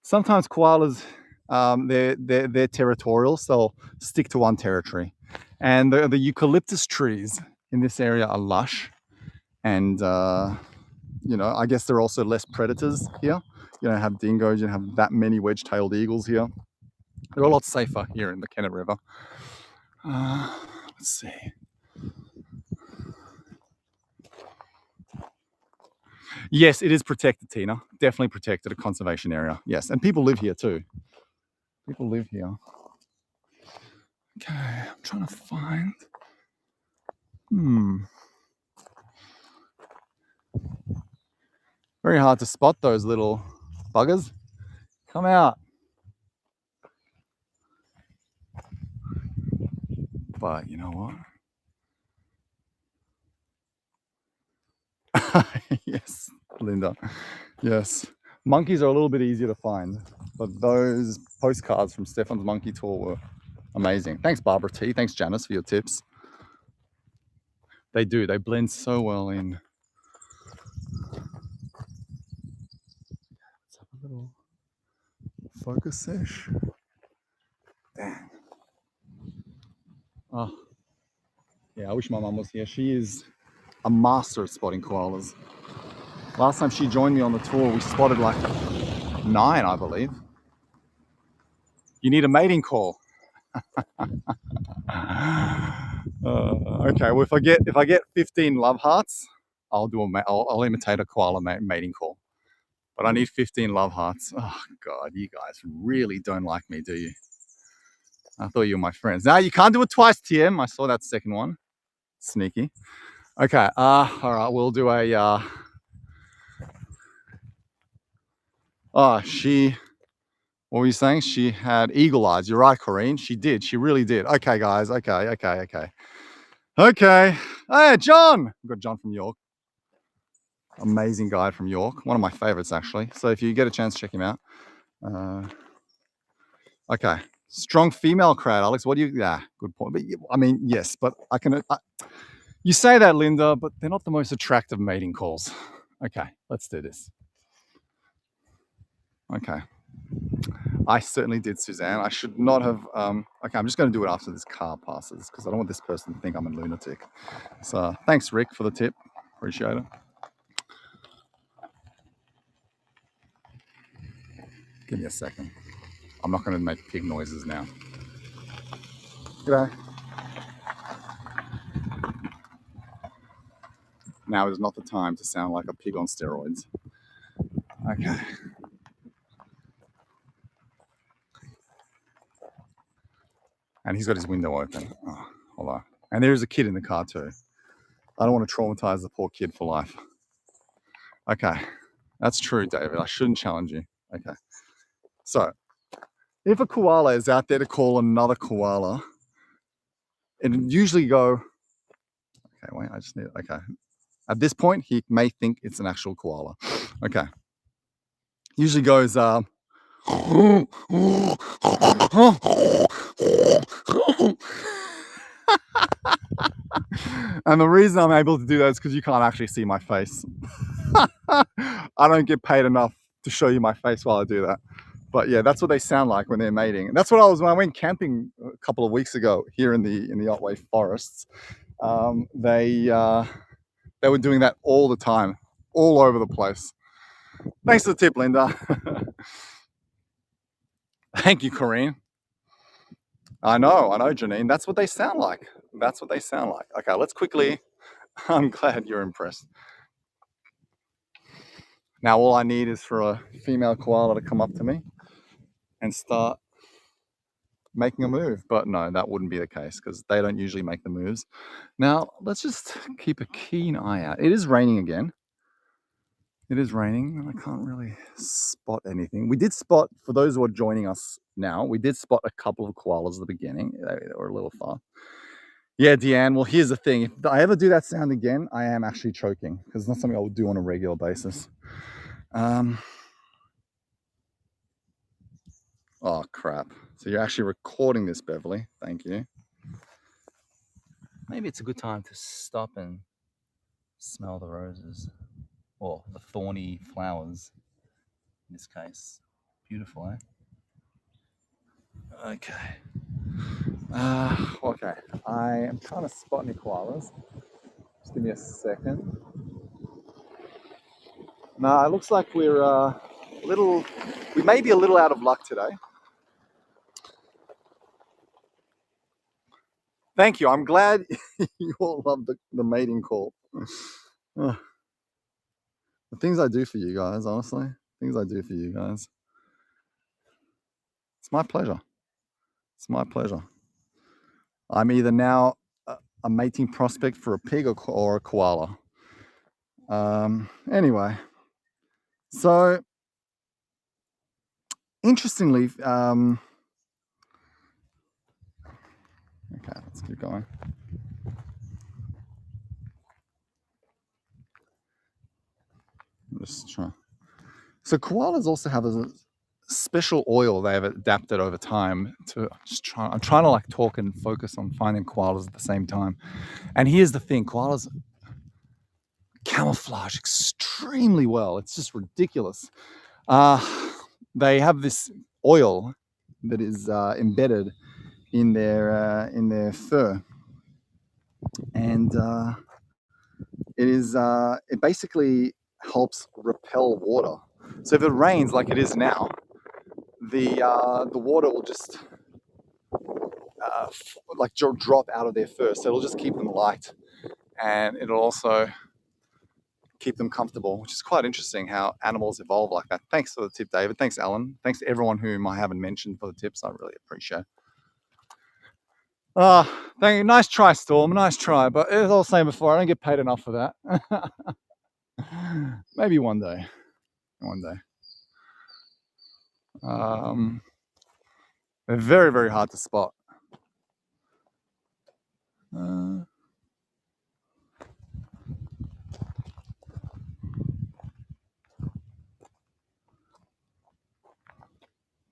sometimes koalas they're territorial, so they'll stick to one territory. And the eucalyptus trees in this area are lush, and you know, I guess there are also less predators here. You don't have dingoes, you don't have that many wedge-tailed eagles here. They're a lot safer here in the Kennett River. Let's see. Yes, it is protected, Tina. Definitely protected, a conservation area. Yes, and people live here too. People live here. Okay, I'm trying to find. Very hard to spot those little buggers. Come out. But you know what? Yes, Linda. Yes. Monkeys are a little bit easier to find, but those postcards from Stefan's Monkey Tour were amazing. Thanks, Barbara T. Thanks, Janice, for your tips. They do. They blend so well in. Let's have a little focus sesh. Dang. Oh, yeah, I wish my mum was here. She is a master at spotting koalas. Last time she joined me on the tour, we spotted like 9, I believe. You need a mating call. Okay, well, if I get 15 love hearts, I'll imitate a koala mating call. But I need 15 love hearts. Oh God, you guys really don't like me, do you? I thought you were my friends. Now you can't do it twice, TM. I saw that second one. Sneaky. Okay. All right. We'll do a. Oh, what were you saying? She had eagle eyes. You're right, Corrine. She did. She really did. Okay, guys. Okay. Hey, John. We've got John from York. Amazing guy from York. One of my favorites, actually. So if you get a chance, check him out. Okay. Strong female crowd, Alex. What do you? Yeah, good point. But I mean, yes, but I can. You say that, Linda, but they're not the most attractive mating calls. Okay, let's do this. Okay. I certainly did, Suzanne. I should not have. Okay, I'm just going to do it after this car passes because I don't want this person to think I'm a lunatic. So thanks, Rick, for the tip. Appreciate it. Give me a second. I'm not going to make pig noises now. G'day. Now is not the time to sound like a pig on steroids. Okay. And he's got his window open. Oh, hold on. And there is a kid in the car too. I don't want to traumatize the poor kid for life. Okay. That's true, David. I shouldn't challenge you. Okay. So, if a koala is out there to call another koala, it usually go, okay, wait, I just need, okay. At this point, he may think it's an actual koala. Okay. Usually goes, and the reason I'm able to do that is because you can't actually see my face. I don't get paid enough to show you my face while I do that. But yeah, that's what they sound like when they're mating. And that's what I was when I went camping a couple of weeks ago here in the Otway forests. They were doing that all the time, all over the place. Thanks for the tip, Linda. Thank you, Corrine. I know, Janine. That's what they sound like. That's what they sound like. Okay, let's quickly. I'm glad you're impressed. Now all I need is for a female koala to come up to me and start making a move. But no, that wouldn't be the case because they don't usually make the moves. Now, let's just keep a keen eye out. It is raining again. It is raining and I can't really spot anything. We did spot, for those who are joining us now, we did spot a couple of koalas at the beginning. They were a little far. Yeah, Deanne, well, here's the thing. If I ever do that sound again, I am actually choking because it's not something I would do on a regular basis. Oh, crap. So you're actually recording this, Beverly. Thank you. Maybe it's a good time to stop and smell the roses. Or the thorny flowers, in this case. Beautiful, eh? Okay. Okay. I am trying to spot any koalas. Just give me a second. No, it looks like we're we may be a little out of luck today. Thank you. I'm glad you all love the mating call. The things I do for you guys, honestly. Things I do for you guys. It's my pleasure. It's my pleasure. I'm either now a mating prospect for a pig or a koala. Anyway, so interestingly, okay, let's keep going. I'm just trying. So koalas also have a special oil they have adapted over time to I'm trying to like talk and focus on finding koalas at the same time. And here's the thing, koalas camouflage extremely well. It's just ridiculous. They have this oil that is embedded in their fur, and it basically helps repel water. So if it rains like it is now, the water will just like drop out of their fur. So it'll just keep them light, and it'll also keep them comfortable, which is quite interesting how animals evolve like that. Thanks for the tip, David. Thanks, Alan. Thanks to everyone whom I haven't mentioned for the tips. I really appreciate it. Thank you. Nice try, Storm. Nice try. But as I was saying before, I don't get paid enough for that. Maybe one day. One day. They're very, very hard to spot.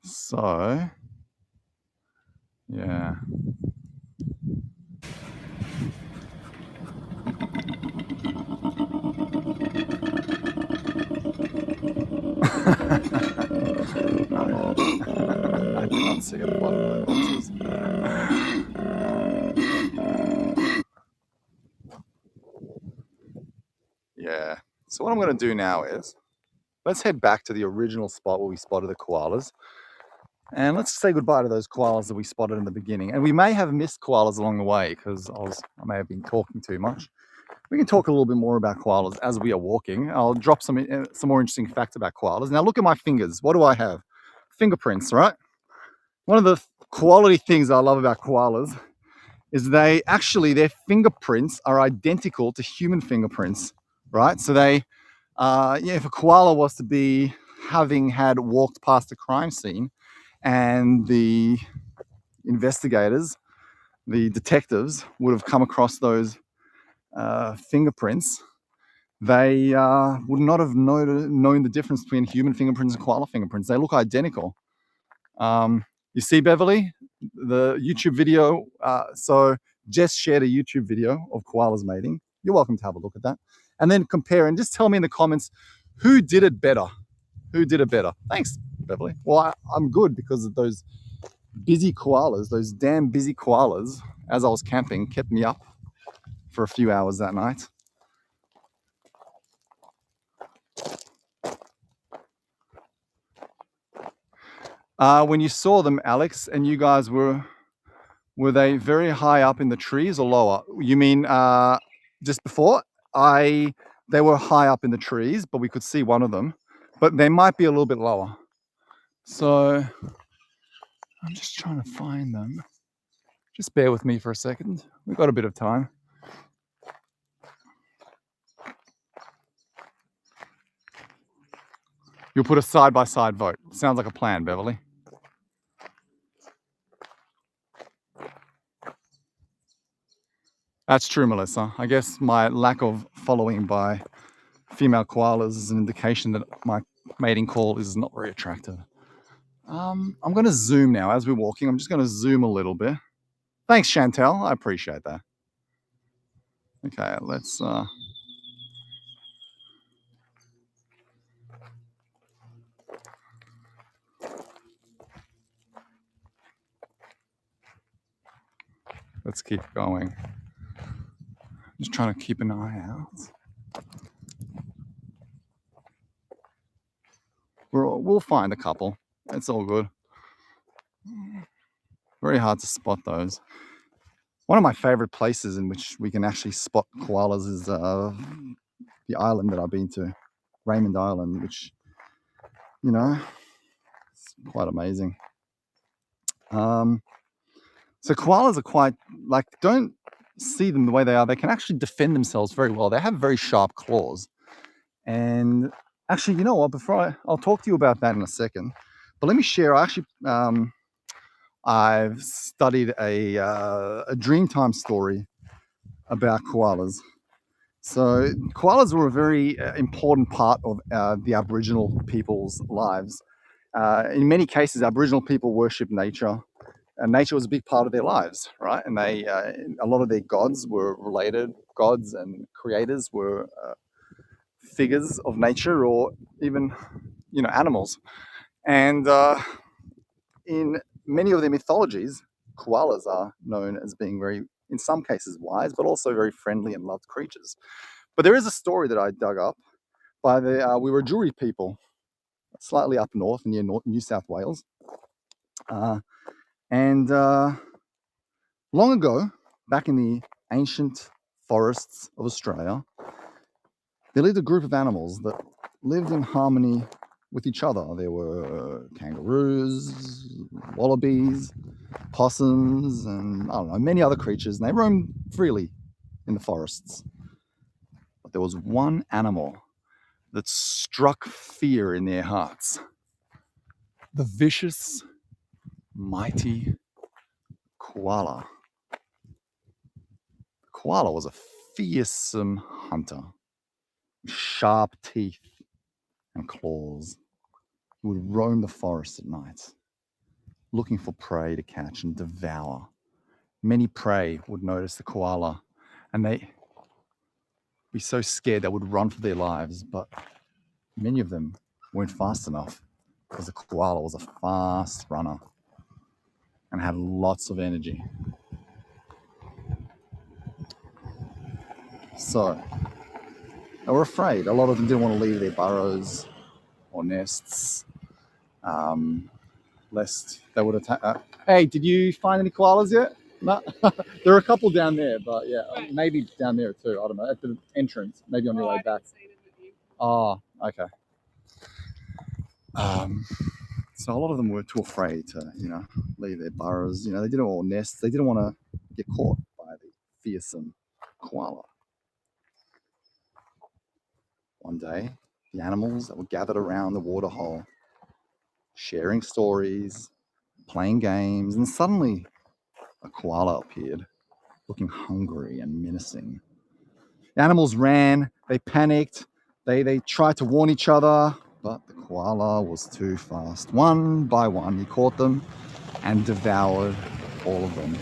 So, yeah. can't see at the bottom of the boxes. Yeah. So what I'm going to do now is, let's head back to the original spot where we spotted the koalas. And let's say goodbye to those koalas that we spotted in the beginning. And we may have missed koalas along the way because I may have been talking too much. We can talk a little bit more about koalas as we are walking. I'll drop some more interesting facts about koalas. Now look at my fingers. What do I have? Fingerprints, right? One of the quality things I love about koalas is their fingerprints are identical to human fingerprints, right? So if a koala was to be having had walked past a crime scene, and the investigators, the detectives, would have come across those fingerprints, they would not have known the difference between human fingerprints and koala fingerprints. They look identical. You see, Beverly, the YouTube video. So Jess shared a YouTube video of koalas mating. You're welcome to have a look at that. And then compare and just tell me in the comments who did it better. Who did it better? Thanks, Beverly. Well, I'm good because of those busy koalas, those damn busy koalas, as I was camping, kept me up for a few hours that night. When you saw them, Alex, and you guys were they very high up in the trees or lower? You mean just before? They were high up in the trees, but we could see one of them. But they might be a little bit lower. So I'm just trying to find them. Just bear with me for a second. We've got a bit of time. You'll put a side-by-side vote. Sounds like a plan, Beverly. That's true, Melissa. I guess my lack of following by female koalas is an indication that my mating call is not very attractive. I'm going to zoom now as we're walking. I'm just going to zoom a little bit. Thanks, Chantel. I appreciate that. Okay, let's keep going. Just trying to keep an eye out. We'll find a couple. It's all good. Very hard to spot those. One of my favorite places in which we can actually spot koalas is the island that I've been to, Raymond Island, which, you know, it's quite amazing. So koalas are quite, don't see them the way they are. They can actually defend themselves very well. They have very sharp claws. And actually, you know what? I'll talk to you about that in a second. But let me share. I've studied a Dreamtime story about koalas. So koalas were a very important part of the Aboriginal people's lives. In many cases, Aboriginal people worship nature, and nature was a big part of their lives, right? And a lot of their gods were related. Gods and creators were figures of nature, or even, animals. And in many of their mythologies, koalas are known as being very, in some cases, wise, but also very friendly and loved creatures. But there is a story that I dug up by the Wiradjuri people, slightly up north near New South Wales. And long ago, back in the ancient forests of Australia, there lived a group of animals that lived in harmony with each other. There were kangaroos, wallabies, possums, and I don't know, many other creatures, and they roamed freely in the forests. But there was one animal that struck fear in their hearts. The vicious, mighty koala. The koala was a fearsome hunter, with sharp teeth and claws. He would roam the forest at night, looking for prey to catch and devour. Many prey would notice the koala, and they'd be so scared they would run for their lives, but many of them weren't fast enough because the koala was a fast runner. and had lots of energy. So they were afraid. A lot of them didn't want to leave their burrows or nests, lest they would attack. Hey, did you find any koalas yet? No, there are a couple down there, but yeah, right. Maybe down there too. I don't know, at the entrance, maybe on your way back. Oh, okay. So a lot of them were too afraid to, leave their burrows. They didn't want nests. They didn't want to get caught by the fearsome koala. One day, the animals that were gathered around the water hole, sharing stories, playing games, and suddenly a koala appeared, looking hungry and menacing. The animals ran, they panicked, they tried to warn each other, but the koala was too fast. One by one, he caught them and devoured all of them,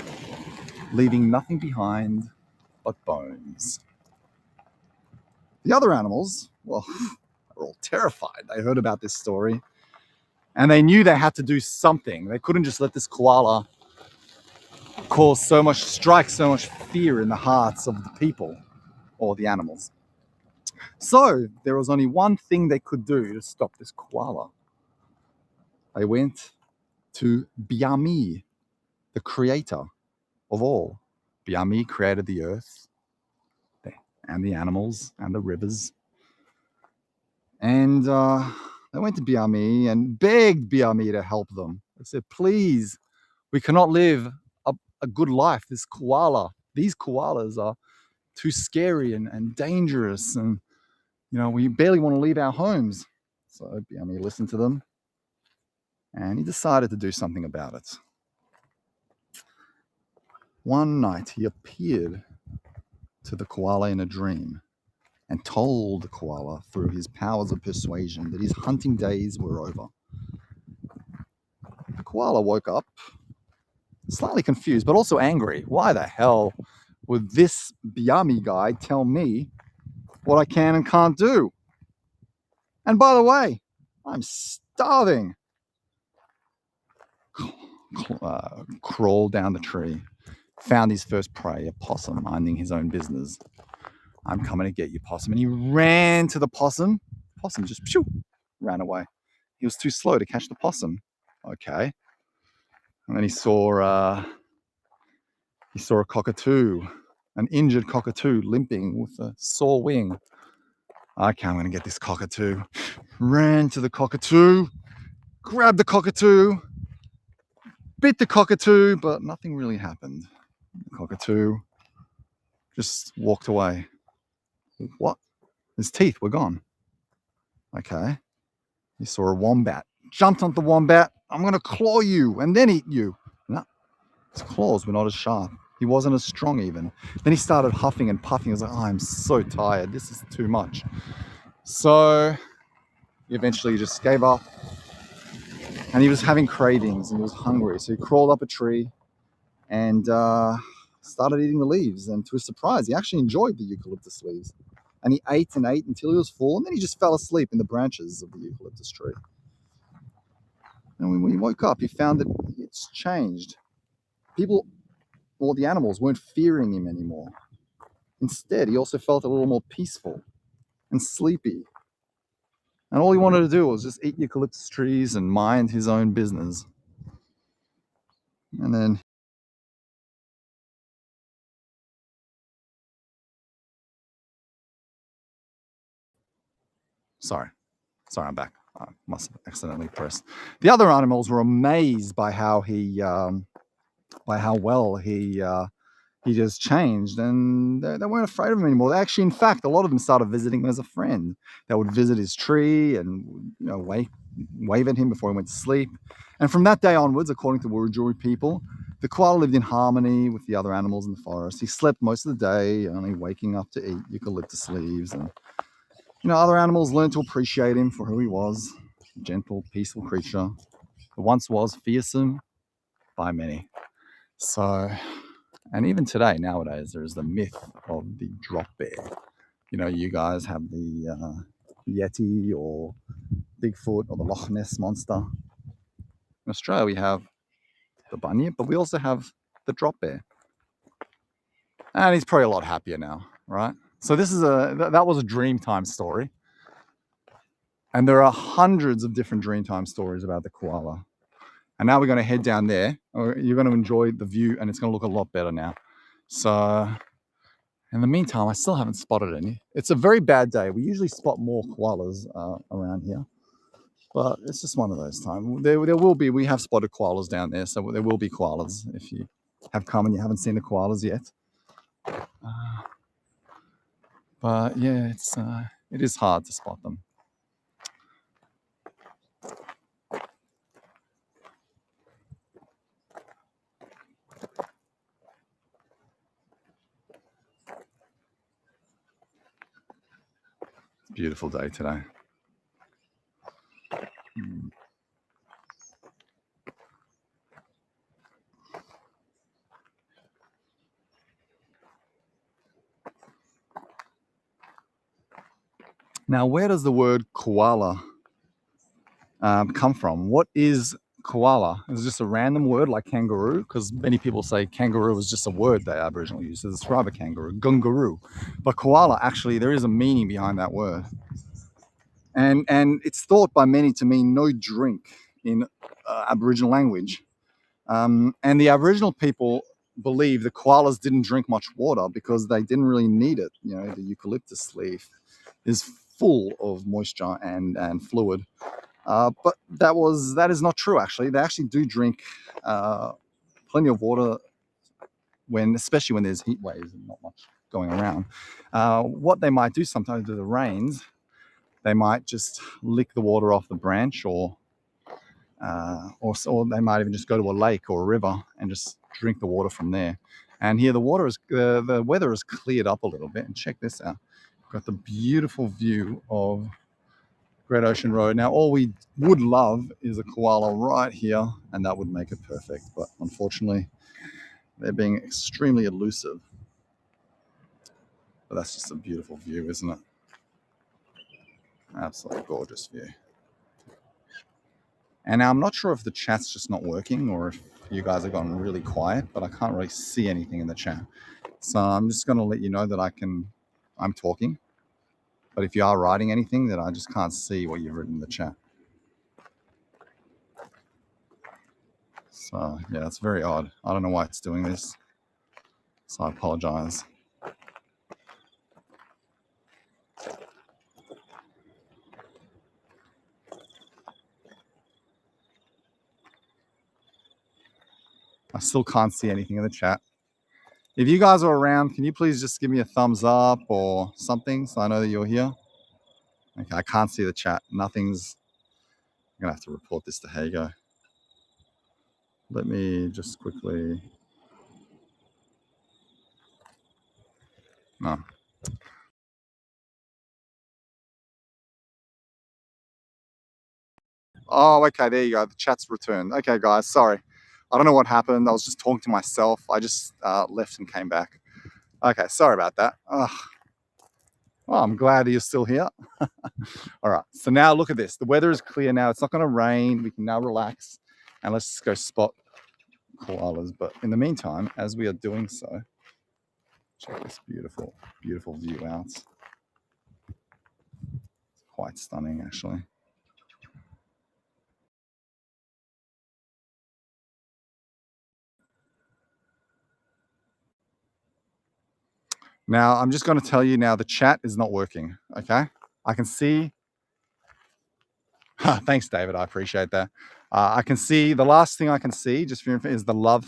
leaving nothing behind but bones. The other animals, well, were all terrified. They heard about this story and they knew they had to do something. They couldn't just let this koala cause strike so much fear in the hearts of the people or the animals. So there was only one thing they could do to stop this koala. They went to Biami, the creator of all. Biami created the earth and the animals and the rivers. And they went to Biami and begged Biami to help them. They said, please, we cannot live a good life. These koalas are too scary and dangerous. And, we barely want to leave our homes. So Biami listened to them and he decided to do something about it. One night he appeared to the koala in a dream and told the koala through his powers of persuasion that his hunting days were over. The koala woke up slightly confused, but also angry. Why the hell would this Biami guy tell me what I can and can't do? And by the way, I'm starving. Crawled down the tree, found his first prey, a possum, minding his own business. I'm coming to get you, possum. And he ran to the possum. Possum just ran away. He was too slow to catch the possum. Okay. And then he saw a cockatoo, an injured cockatoo limping with a sore wing. Okay, I'm going to get this cockatoo. Ran to the cockatoo, grabbed the cockatoo, bit the cockatoo, but nothing really happened. The cockatoo just walked away. What? His teeth were gone. Okay. He saw a wombat. Jumped on the wombat. I'm going to claw you and then eat you. No, his claws were not as sharp. He wasn't as strong even. Then he started huffing and puffing. He was like, oh, I'm so tired. This is too much. So he eventually just gave up. And he was having cravings and he was hungry. So he crawled up a tree and started eating the leaves. And to his surprise, he actually enjoyed the eucalyptus leaves. And he ate and ate until he was full. And then he just fell asleep in the branches of the eucalyptus tree. And when he woke up, he found that it's changed. The animals weren't fearing him anymore. Instead, he also felt a little more peaceful and sleepy. And all he wanted to do was just eat eucalyptus trees and mind his own business. And then Sorry, I'm back. I must have accidentally pressed. The other animals were amazed by how well he just changed, and they weren't afraid of him anymore. They actually, in fact, a lot of them started visiting him as a friend. They would visit his tree and wave at him before he went to sleep. And from that day onwards, according to Wiradjuri people, the koala lived in harmony with the other animals in the forest. He slept most of the day, only waking up to eat eucalyptus leaves. And other animals learned to appreciate him for who he was, a gentle, peaceful creature who once was fearsome by many. So, and even today, nowadays, there is the myth of the drop bear. You guys have the Yeti or Bigfoot or the Loch Ness monster. In Australia, we have the bunyip, but we also have the drop bear. And he's probably a lot happier now, right? So this is that was a Dreamtime story. And there are hundreds of different Dreamtime stories about the koala. And now we're going to head down there. You're going to enjoy the view, and it's going to look a lot better now. So in the meantime, I still haven't spotted any. It's a very bad day. We usually spot more koalas around here, but it's just one of those times. There will be, we have spotted koalas down there, so there will be koalas if you have come and you haven't seen the koalas yet. But yeah, it is hard to spot them. It's a beautiful day today. Now, where does the word koala come from? What is koala? Is it just a random word like kangaroo? Because many people say kangaroo is just a word they Aboriginal use to describe a kangaroo, gungaroo. But koala, actually, there is a meaning behind that word. And it's thought by many to mean no drink in Aboriginal language. And the Aboriginal people believe the koalas didn't drink much water because they didn't really need it. You know, the eucalyptus leaf is full of moisture and fluid. But that is not true. Actually, they actually do drink plenty of water especially when there's heat waves and not much going around. What they might do sometimes with the rains, they might just lick the water off the branch, or they might even just go to a lake or a river and just drink the water from there. And here the weather has cleared up a little bit. And check this out. We've got the beautiful view of Great Ocean Road. Now, all we would love is a koala right here, and that would make it perfect. But unfortunately, they're being extremely elusive. But that's just a beautiful view, isn't it? Absolutely gorgeous view. And now I'm not sure if the chat's just not working or if you guys have gone really quiet, but I can't really see anything in the chat. So I'm just going to let you know that I'm talking. But if you are writing anything, then I just can't see what you've written in the chat. So yeah, that's very odd. I don't know why it's doing this. So I apologize. I still can't see anything in the chat. If you guys are around, can you please just give me a thumbs up or something so I know that you're here? Okay, I can't see the chat. I'm going to have to report this to Hago. Let me just quickly... No. Oh, okay, there you go. The chat's returned. Okay, guys, sorry. I don't know what happened. I was just talking to myself. I just left and came back. Okay, sorry about that. Well, I'm glad you're still here. All right, so now look at this. The weather is clear now. It's not going to rain. We can now relax. And let's just go spot koalas. But in the meantime, as we are doing so, check this beautiful, beautiful view out. It's quite stunning, actually. Now, I'm just going to tell you now the chat is not working, okay? I can see... Thanks, David. I appreciate that. I can see, the last thing I can see, just for is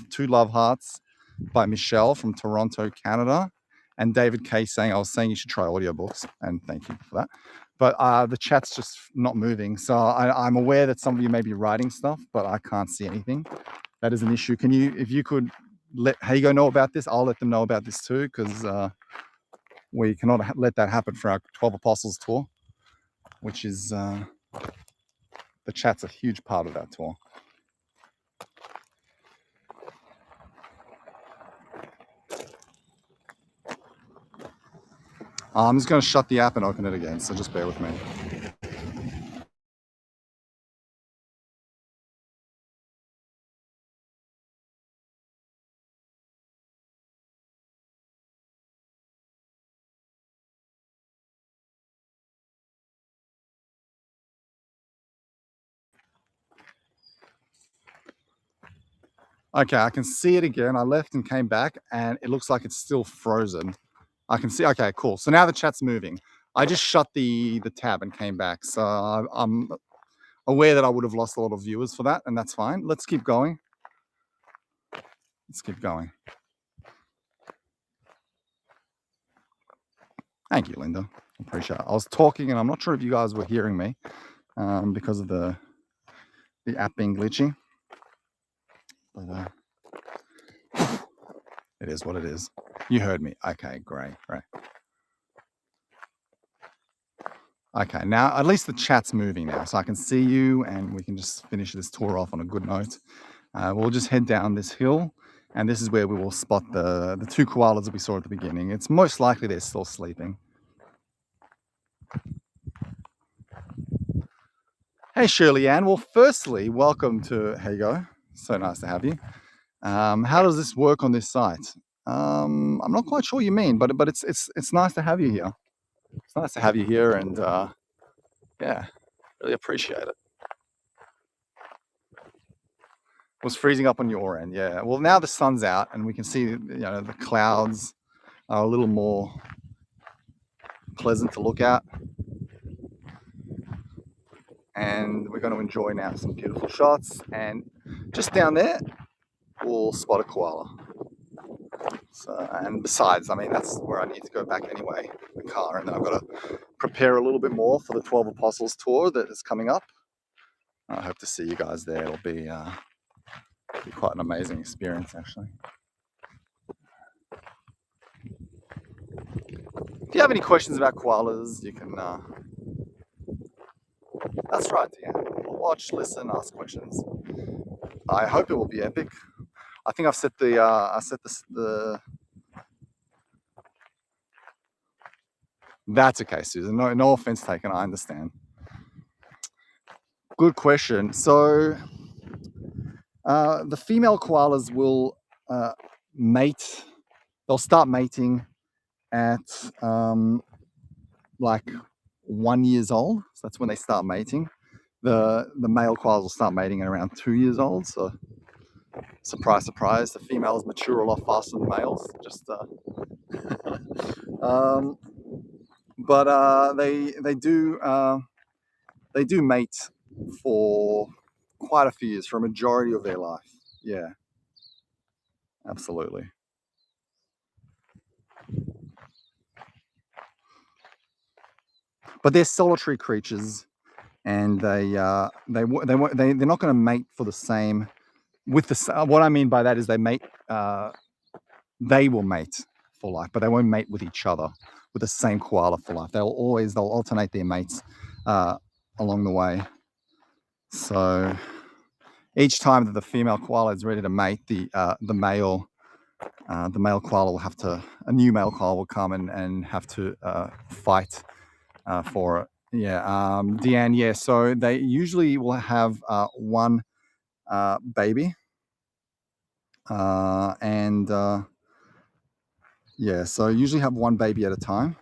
two love hearts by Michelle from Toronto, Canada. And David K saying, I was saying you should try audiobooks, and thank you for that. But the chat's just not moving. So I'm aware that some of you may be writing stuff, but I can't see anything. That is an issue. If you could let Hago know about this, I'll let them know about this too, because we cannot let that happen for our 12 Apostles tour, which is, the chat's a huge part of that tour. I'm just going to shut the app and open it again, so just bear with me. Okay, I can see it again. I left and came back, and it looks like it's still frozen. I can see. Okay, cool. So now the chat's moving. I just shut the tab and came back. So I'm aware that I would have lost a lot of viewers for that, and that's fine. Let's keep going. Let's keep going. Thank you, Linda. Appreciate it. I was talking, and I'm not sure if you guys were hearing me because of the app being glitchy. But it is what it is. You heard me. Okay, great. Okay, now at least the chat's moving now, so I can see you, and we can just finish this tour off on a good note. We'll just head down this hill, and this is where we will spot the two koalas that we saw at the beginning. It's most likely they're still sleeping. Hey, Shirley Ann. Well, firstly, welcome to Hago. So nice to have you. How does this work on this site? I'm not quite sure what you mean, but it's nice to have you here. It's nice to have you here, and yeah, really appreciate it. It was freezing up on your end, yeah. Well, now the sun's out, and we can see the clouds are a little more pleasant to look at, and we're going to enjoy now some beautiful shots. And just down there, we'll spot a koala. So, and besides, I mean, that's where I need to go back anyway, the car, and then I've got to prepare a little bit more for the 12 Apostles tour that is coming up. I hope to see you guys there. It'll be quite an amazing experience, actually. If you have any questions about koalas, you can. That's right, yeah. Watch, listen, ask questions. I hope it will be epic. I think I've set the. That's okay, Susan. No offense taken. I understand. Good question. So, the female koalas will mate. They'll start mating at like 1 year old. So that's when they start mating. The male koalas will start mating at around 2 years old. So surprise, surprise, the females mature a lot faster than males. Just but they do mate for quite a few years, for a majority of their life. Yeah, absolutely. But they're solitary creatures, and they're not going to mate for the same. What I mean by that is they mate. They will mate for life, but they won't mate with each other with the same koala for life. They'll alternate their mates along the way. So each time that the female koala is ready to mate, the male koala will have to, a new male koala will come and have to fight for it. Yeah, Deanne. Yeah, so they usually will have one baby, and yeah, so usually have one baby at a time.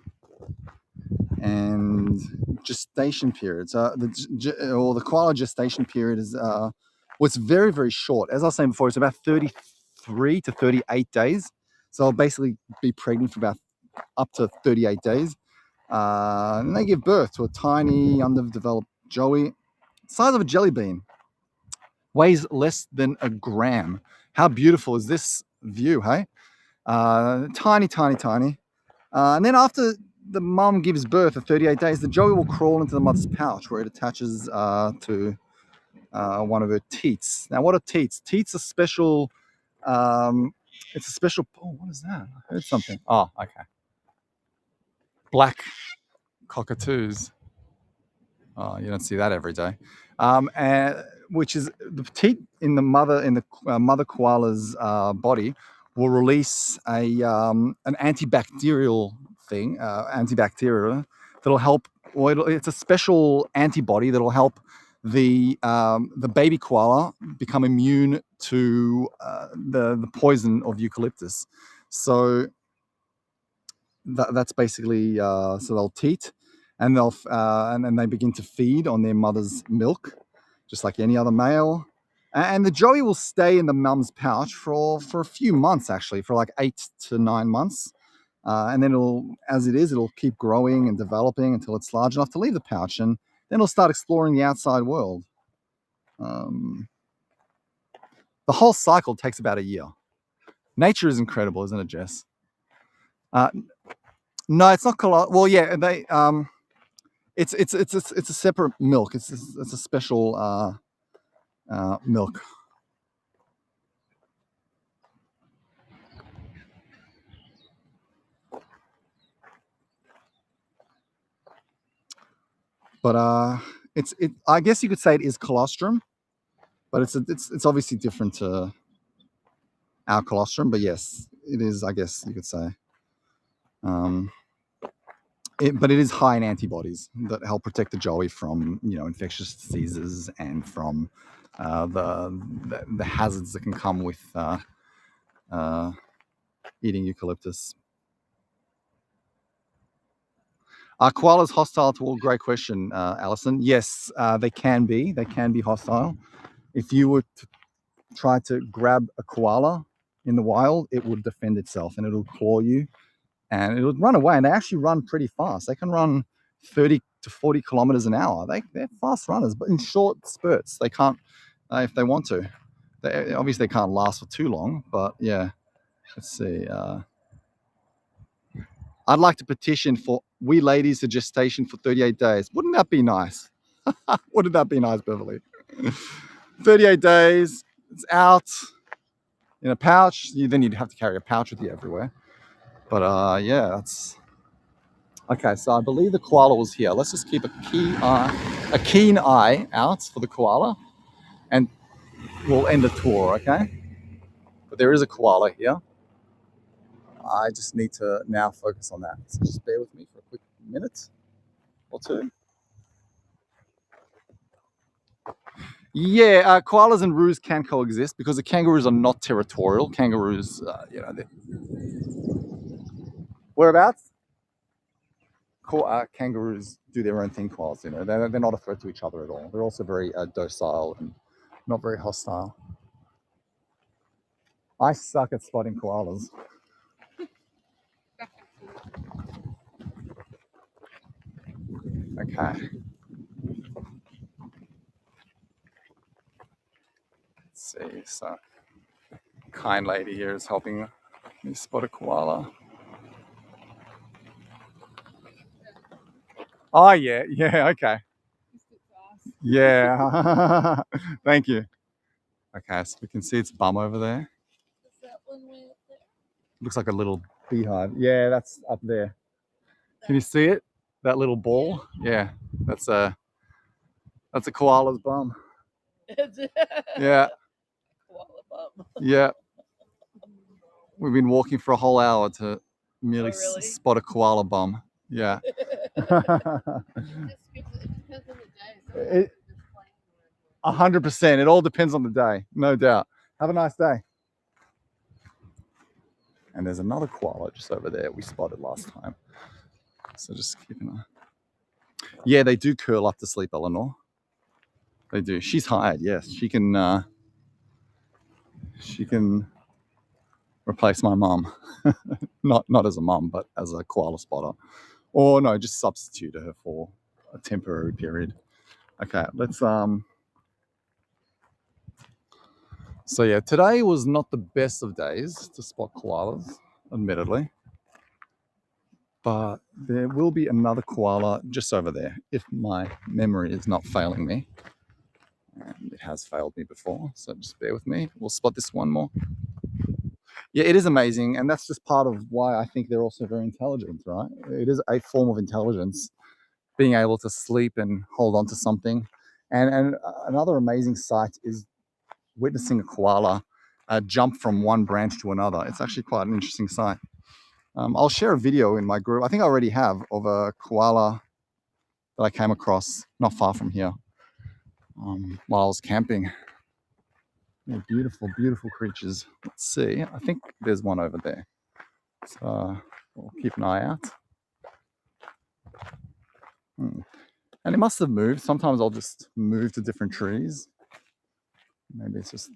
And gestation periods, the koala gestation period is it's very, very short. As I was saying before, it's about 33 to 38 days. So I'll basically be pregnant for about up to 38 days. And they give birth to a tiny, underdeveloped joey, size of a jelly bean, weighs less than a gram. How beautiful is this view, hey? Tiny, tiny, tiny. And then after the mum gives birth at 38 days, the joey will crawl into the mother's pouch where it attaches to one of her teats. Now, what are teats? Teats are special. It's a special. Oh, what is that? I heard something. Oh, okay. Black cockatoos. Oh, you don't see that every day. And which is the teat in the mother koala's body will release an antibacterial thing, antibacterial that'll help. Well, it's a special antibody that'll help the baby koala become immune to the poison of eucalyptus. So that's basically so they'll teat, and and then they begin to feed on their mother's milk, just like any other male. And the joey will stay in the mum's pouch for a few months, actually, for like 8 to 9 months. And then it'll keep growing and developing until it's large enough to leave the pouch. And then it'll start exploring the outside world. The whole cycle takes about a year. Nature is incredible, isn't it, Jess? No, it's not koala. Well, yeah, it's a separate milk. It's a special milk. But I guess you could say it is colostrum, but it's obviously different to our colostrum. But yes, it is. I guess you could say. But it is high in antibodies that help protect the joey from infectious diseases and from the hazards that can come with eating eucalyptus. Are koalas hostile to all? Great question, Alison. Yes, they can be. They can be hostile. If you were to try to grab a koala in the wild, it would defend itself and it'll claw you and it would run away. And they actually run pretty fast. They can run 30 to 40 kilometers an hour. They're fast runners, but in short spurts. They can't, if they want to. They obviously can't last for too long, but yeah. Let's see. I'd like to petition for we ladies to gestation for 38 days. Wouldn't that be nice? Wouldn't that be nice, Beverly? 38 days, it's out in a pouch. Then you'd have to carry a pouch with you everywhere. But yeah, that's okay. So I believe the koala was here. Let's just keep a keen eye out for the koala, and we'll end the tour, okay? But there is a koala here. I just need to now focus on that. So just bear with me for a quick minute or two. Yeah, koalas and roos can coexist because the kangaroos are not territorial. Kangaroos, whereabouts? Kangaroos do their own thing. Koalas, they're not a threat to each other at all. They're also very docile and not very hostile. I suck at spotting koalas. Okay. Let's see. So, kind lady here is helping me spot a koala. Oh yeah, okay. Yeah. Thank you. Okay, so we can see its bum over there. Is that one way up there? Looks like a little beehive. Yeah, that's up there. Can you see it? That little ball? Yeah, that's a koala's bum. Yeah. Koala bum. Yeah. We've been walking for a whole hour to merely really? spot a koala bum. Yeah. It depends on the day. 100%. It all depends on the day, no doubt. Have a nice day. And there's another koala just over there we spotted last time. So just keep an eye. Yeah, they do curl up to sleep, Eleanor. They do. She's hired, yes. She can replace my mum. not as a mum, but as a koala spotter. Or no, just substitute her for a temporary period. Okay, let's so yeah, today was not the best of days to spot koalas, admittedly. But there will be another koala just over there, if my memory is not failing me. And it has failed me before, so just bear with me. We'll spot this one more. Yeah, it is amazing, and that's just part of why I think they're also very intelligent, right? It is a form of intelligence, being able to sleep and hold on to something. And another amazing sight is witnessing a koala jump from one branch to another. It's actually quite an interesting sight. I'll share a video in my group. I think I already have of a koala that I came across not far from here while I was camping. They're beautiful, beautiful creatures. Let's see. I think there's one over there. So we'll keep an eye out. And it must have moved. Sometimes I'll just move to different trees. Maybe it's just...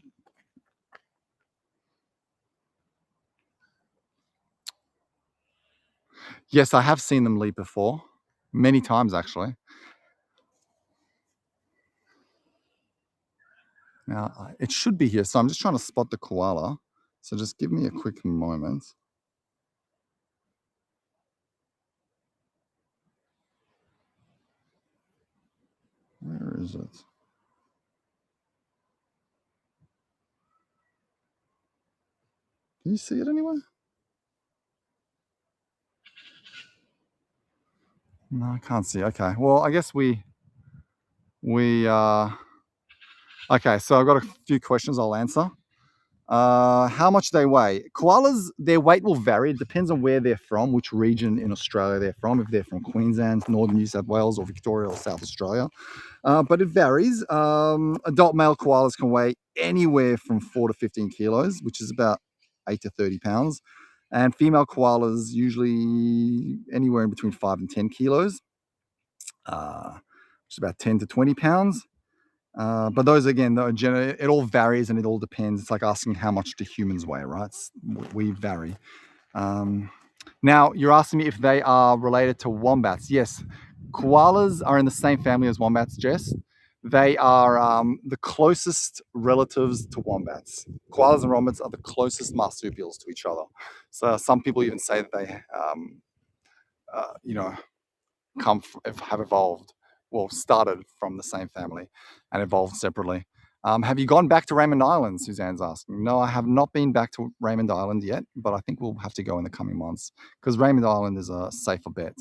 Yes, I have seen them leap before. Many times, actually. Now, it should be here. So I'm just trying to spot the koala. So just give me a quick moment. Where is it? Can you see it anywhere? No, I can't see. Okay. Well, I guess we okay, so I've got a few questions I'll answer. How much they weigh? Koalas, their weight will vary. It depends on where they're from, which region in Australia they're from. If they're from Queensland, Northern New South Wales, or Victoria or South Australia. But it varies. Adult male koalas can weigh anywhere from 4 to 15 kilos, which is about 8 to 30 pounds. And female koalas usually anywhere in between 5 and 10 kilos, which is about 10 to 20 pounds. But those, again, it all varies and it all depends. It's like asking how much do humans weigh, right? We vary. Now, you're asking me if they are related to wombats. Yes, koalas are in the same family as wombats, Jess. They are the closest relatives to wombats. Koalas and wombats are the closest marsupials to each other. So some people even say that they, you know, have evolved, well, started from the same family and evolved separately. Have you gone back to Raymond Island? Suzanne's asking. No, I have not been back to Raymond Island yet, but I think we'll have to go in the coming months because Raymond Island is a safer bet.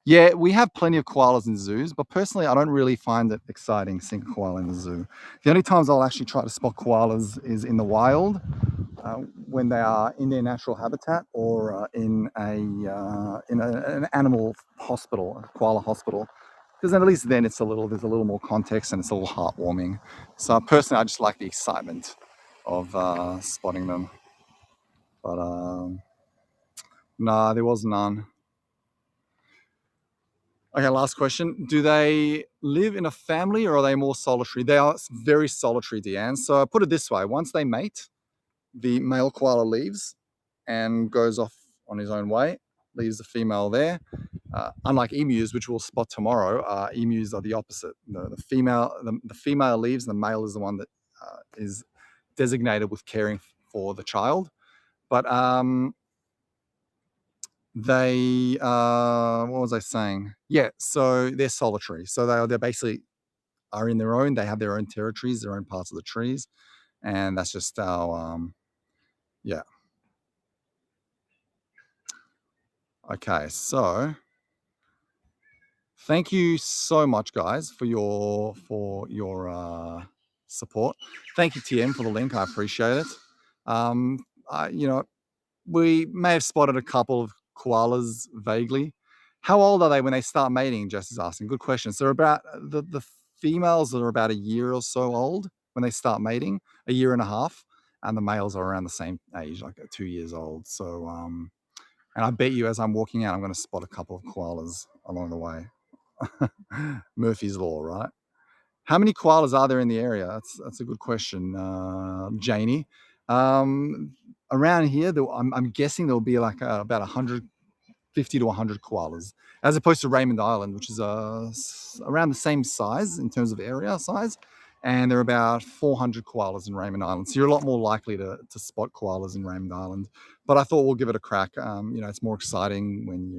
Yeah, we have plenty of koalas in zoos, but personally, I don't really find it exciting seeing a koala in the zoo. The only times I'll actually try to spot koalas is in the wild, when they are in their natural habitat or an animal hospital, a koala hospital, because then at least then there's a little more context and it's a little heartwarming. So personally, I just like the excitement of spotting them. But nah, there was none. Okay, last question. Do they live in a family or are they more solitary? They are very solitary, Deanne. So I put it this way: once they mate, the male koala leaves and goes off on his own way, leaves the female there. Unlike emus, which we'll spot tomorrow, emus are the opposite. The female leaves, and the male is the one that is designated with caring for the child. But what was I saying? Yeah, so they're solitary. So they're basically are in their own. They have their own territories, their own parts of the trees, and that's just how. Yeah. Okay, so thank you so much, guys, for your support. Thank you, TM, for the link. I appreciate it. Um, you know, we may have spotted a couple of koalas vaguely. How old are they when they start mating? Jess is asking. Good question. So about the females are about a year or so old when they start mating, a year and a half, and the males are around the same age, like 2 years old. So, and I bet you, as I'm walking out, I'm going to spot a couple of koalas along the way. Murphy's Law, right? How many koalas are there in the area? That's a good question, Janie. Around here, I'm guessing there'll be like about 150 to 100 koalas, as opposed to Raymond Island, which is around the same size in terms of area size. And there are about 400 koalas in Raymond Island. So you're a lot more likely to spot koalas in Raymond Island. But I thought we'll give it a crack. It's more exciting when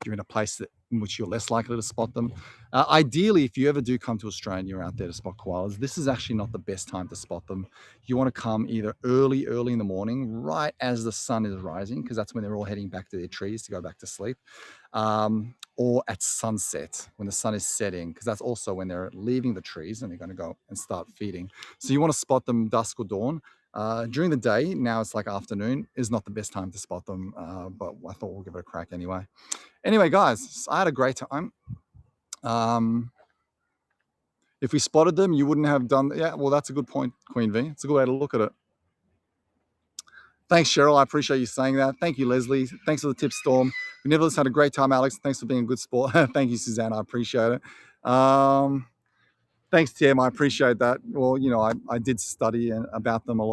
you're in a place in which you're less likely to spot them. Ideally, if you ever do come to Australia and you're out there to spot koalas, this is actually not the best time to spot them. You want to come either early in the morning, right as the sun is rising, because that's when they're all heading back to their trees to go back to sleep, or at sunset when the sun is setting, because that's also when they're leaving the trees and they're going to go and start feeding. So you want to spot them dusk or dawn. During the day, now it's like afternoon, is not the best time to spot them, but I thought we'll give it a crack anyway. Anyway, guys, I had a great time. If we spotted them, you wouldn't have done. Yeah, well, that's a good point, Queen V. It's a good way to look at it. Thanks, Cheryl. I appreciate you saying that. Thank you, Leslie. Thanks for the tip, Storm. We nevertheless had a great time, Alex. Thanks for being a good sport. Thank you, Suzanne. I appreciate it. Thanks, Tim. I appreciate that. Well, I did study about them a lot.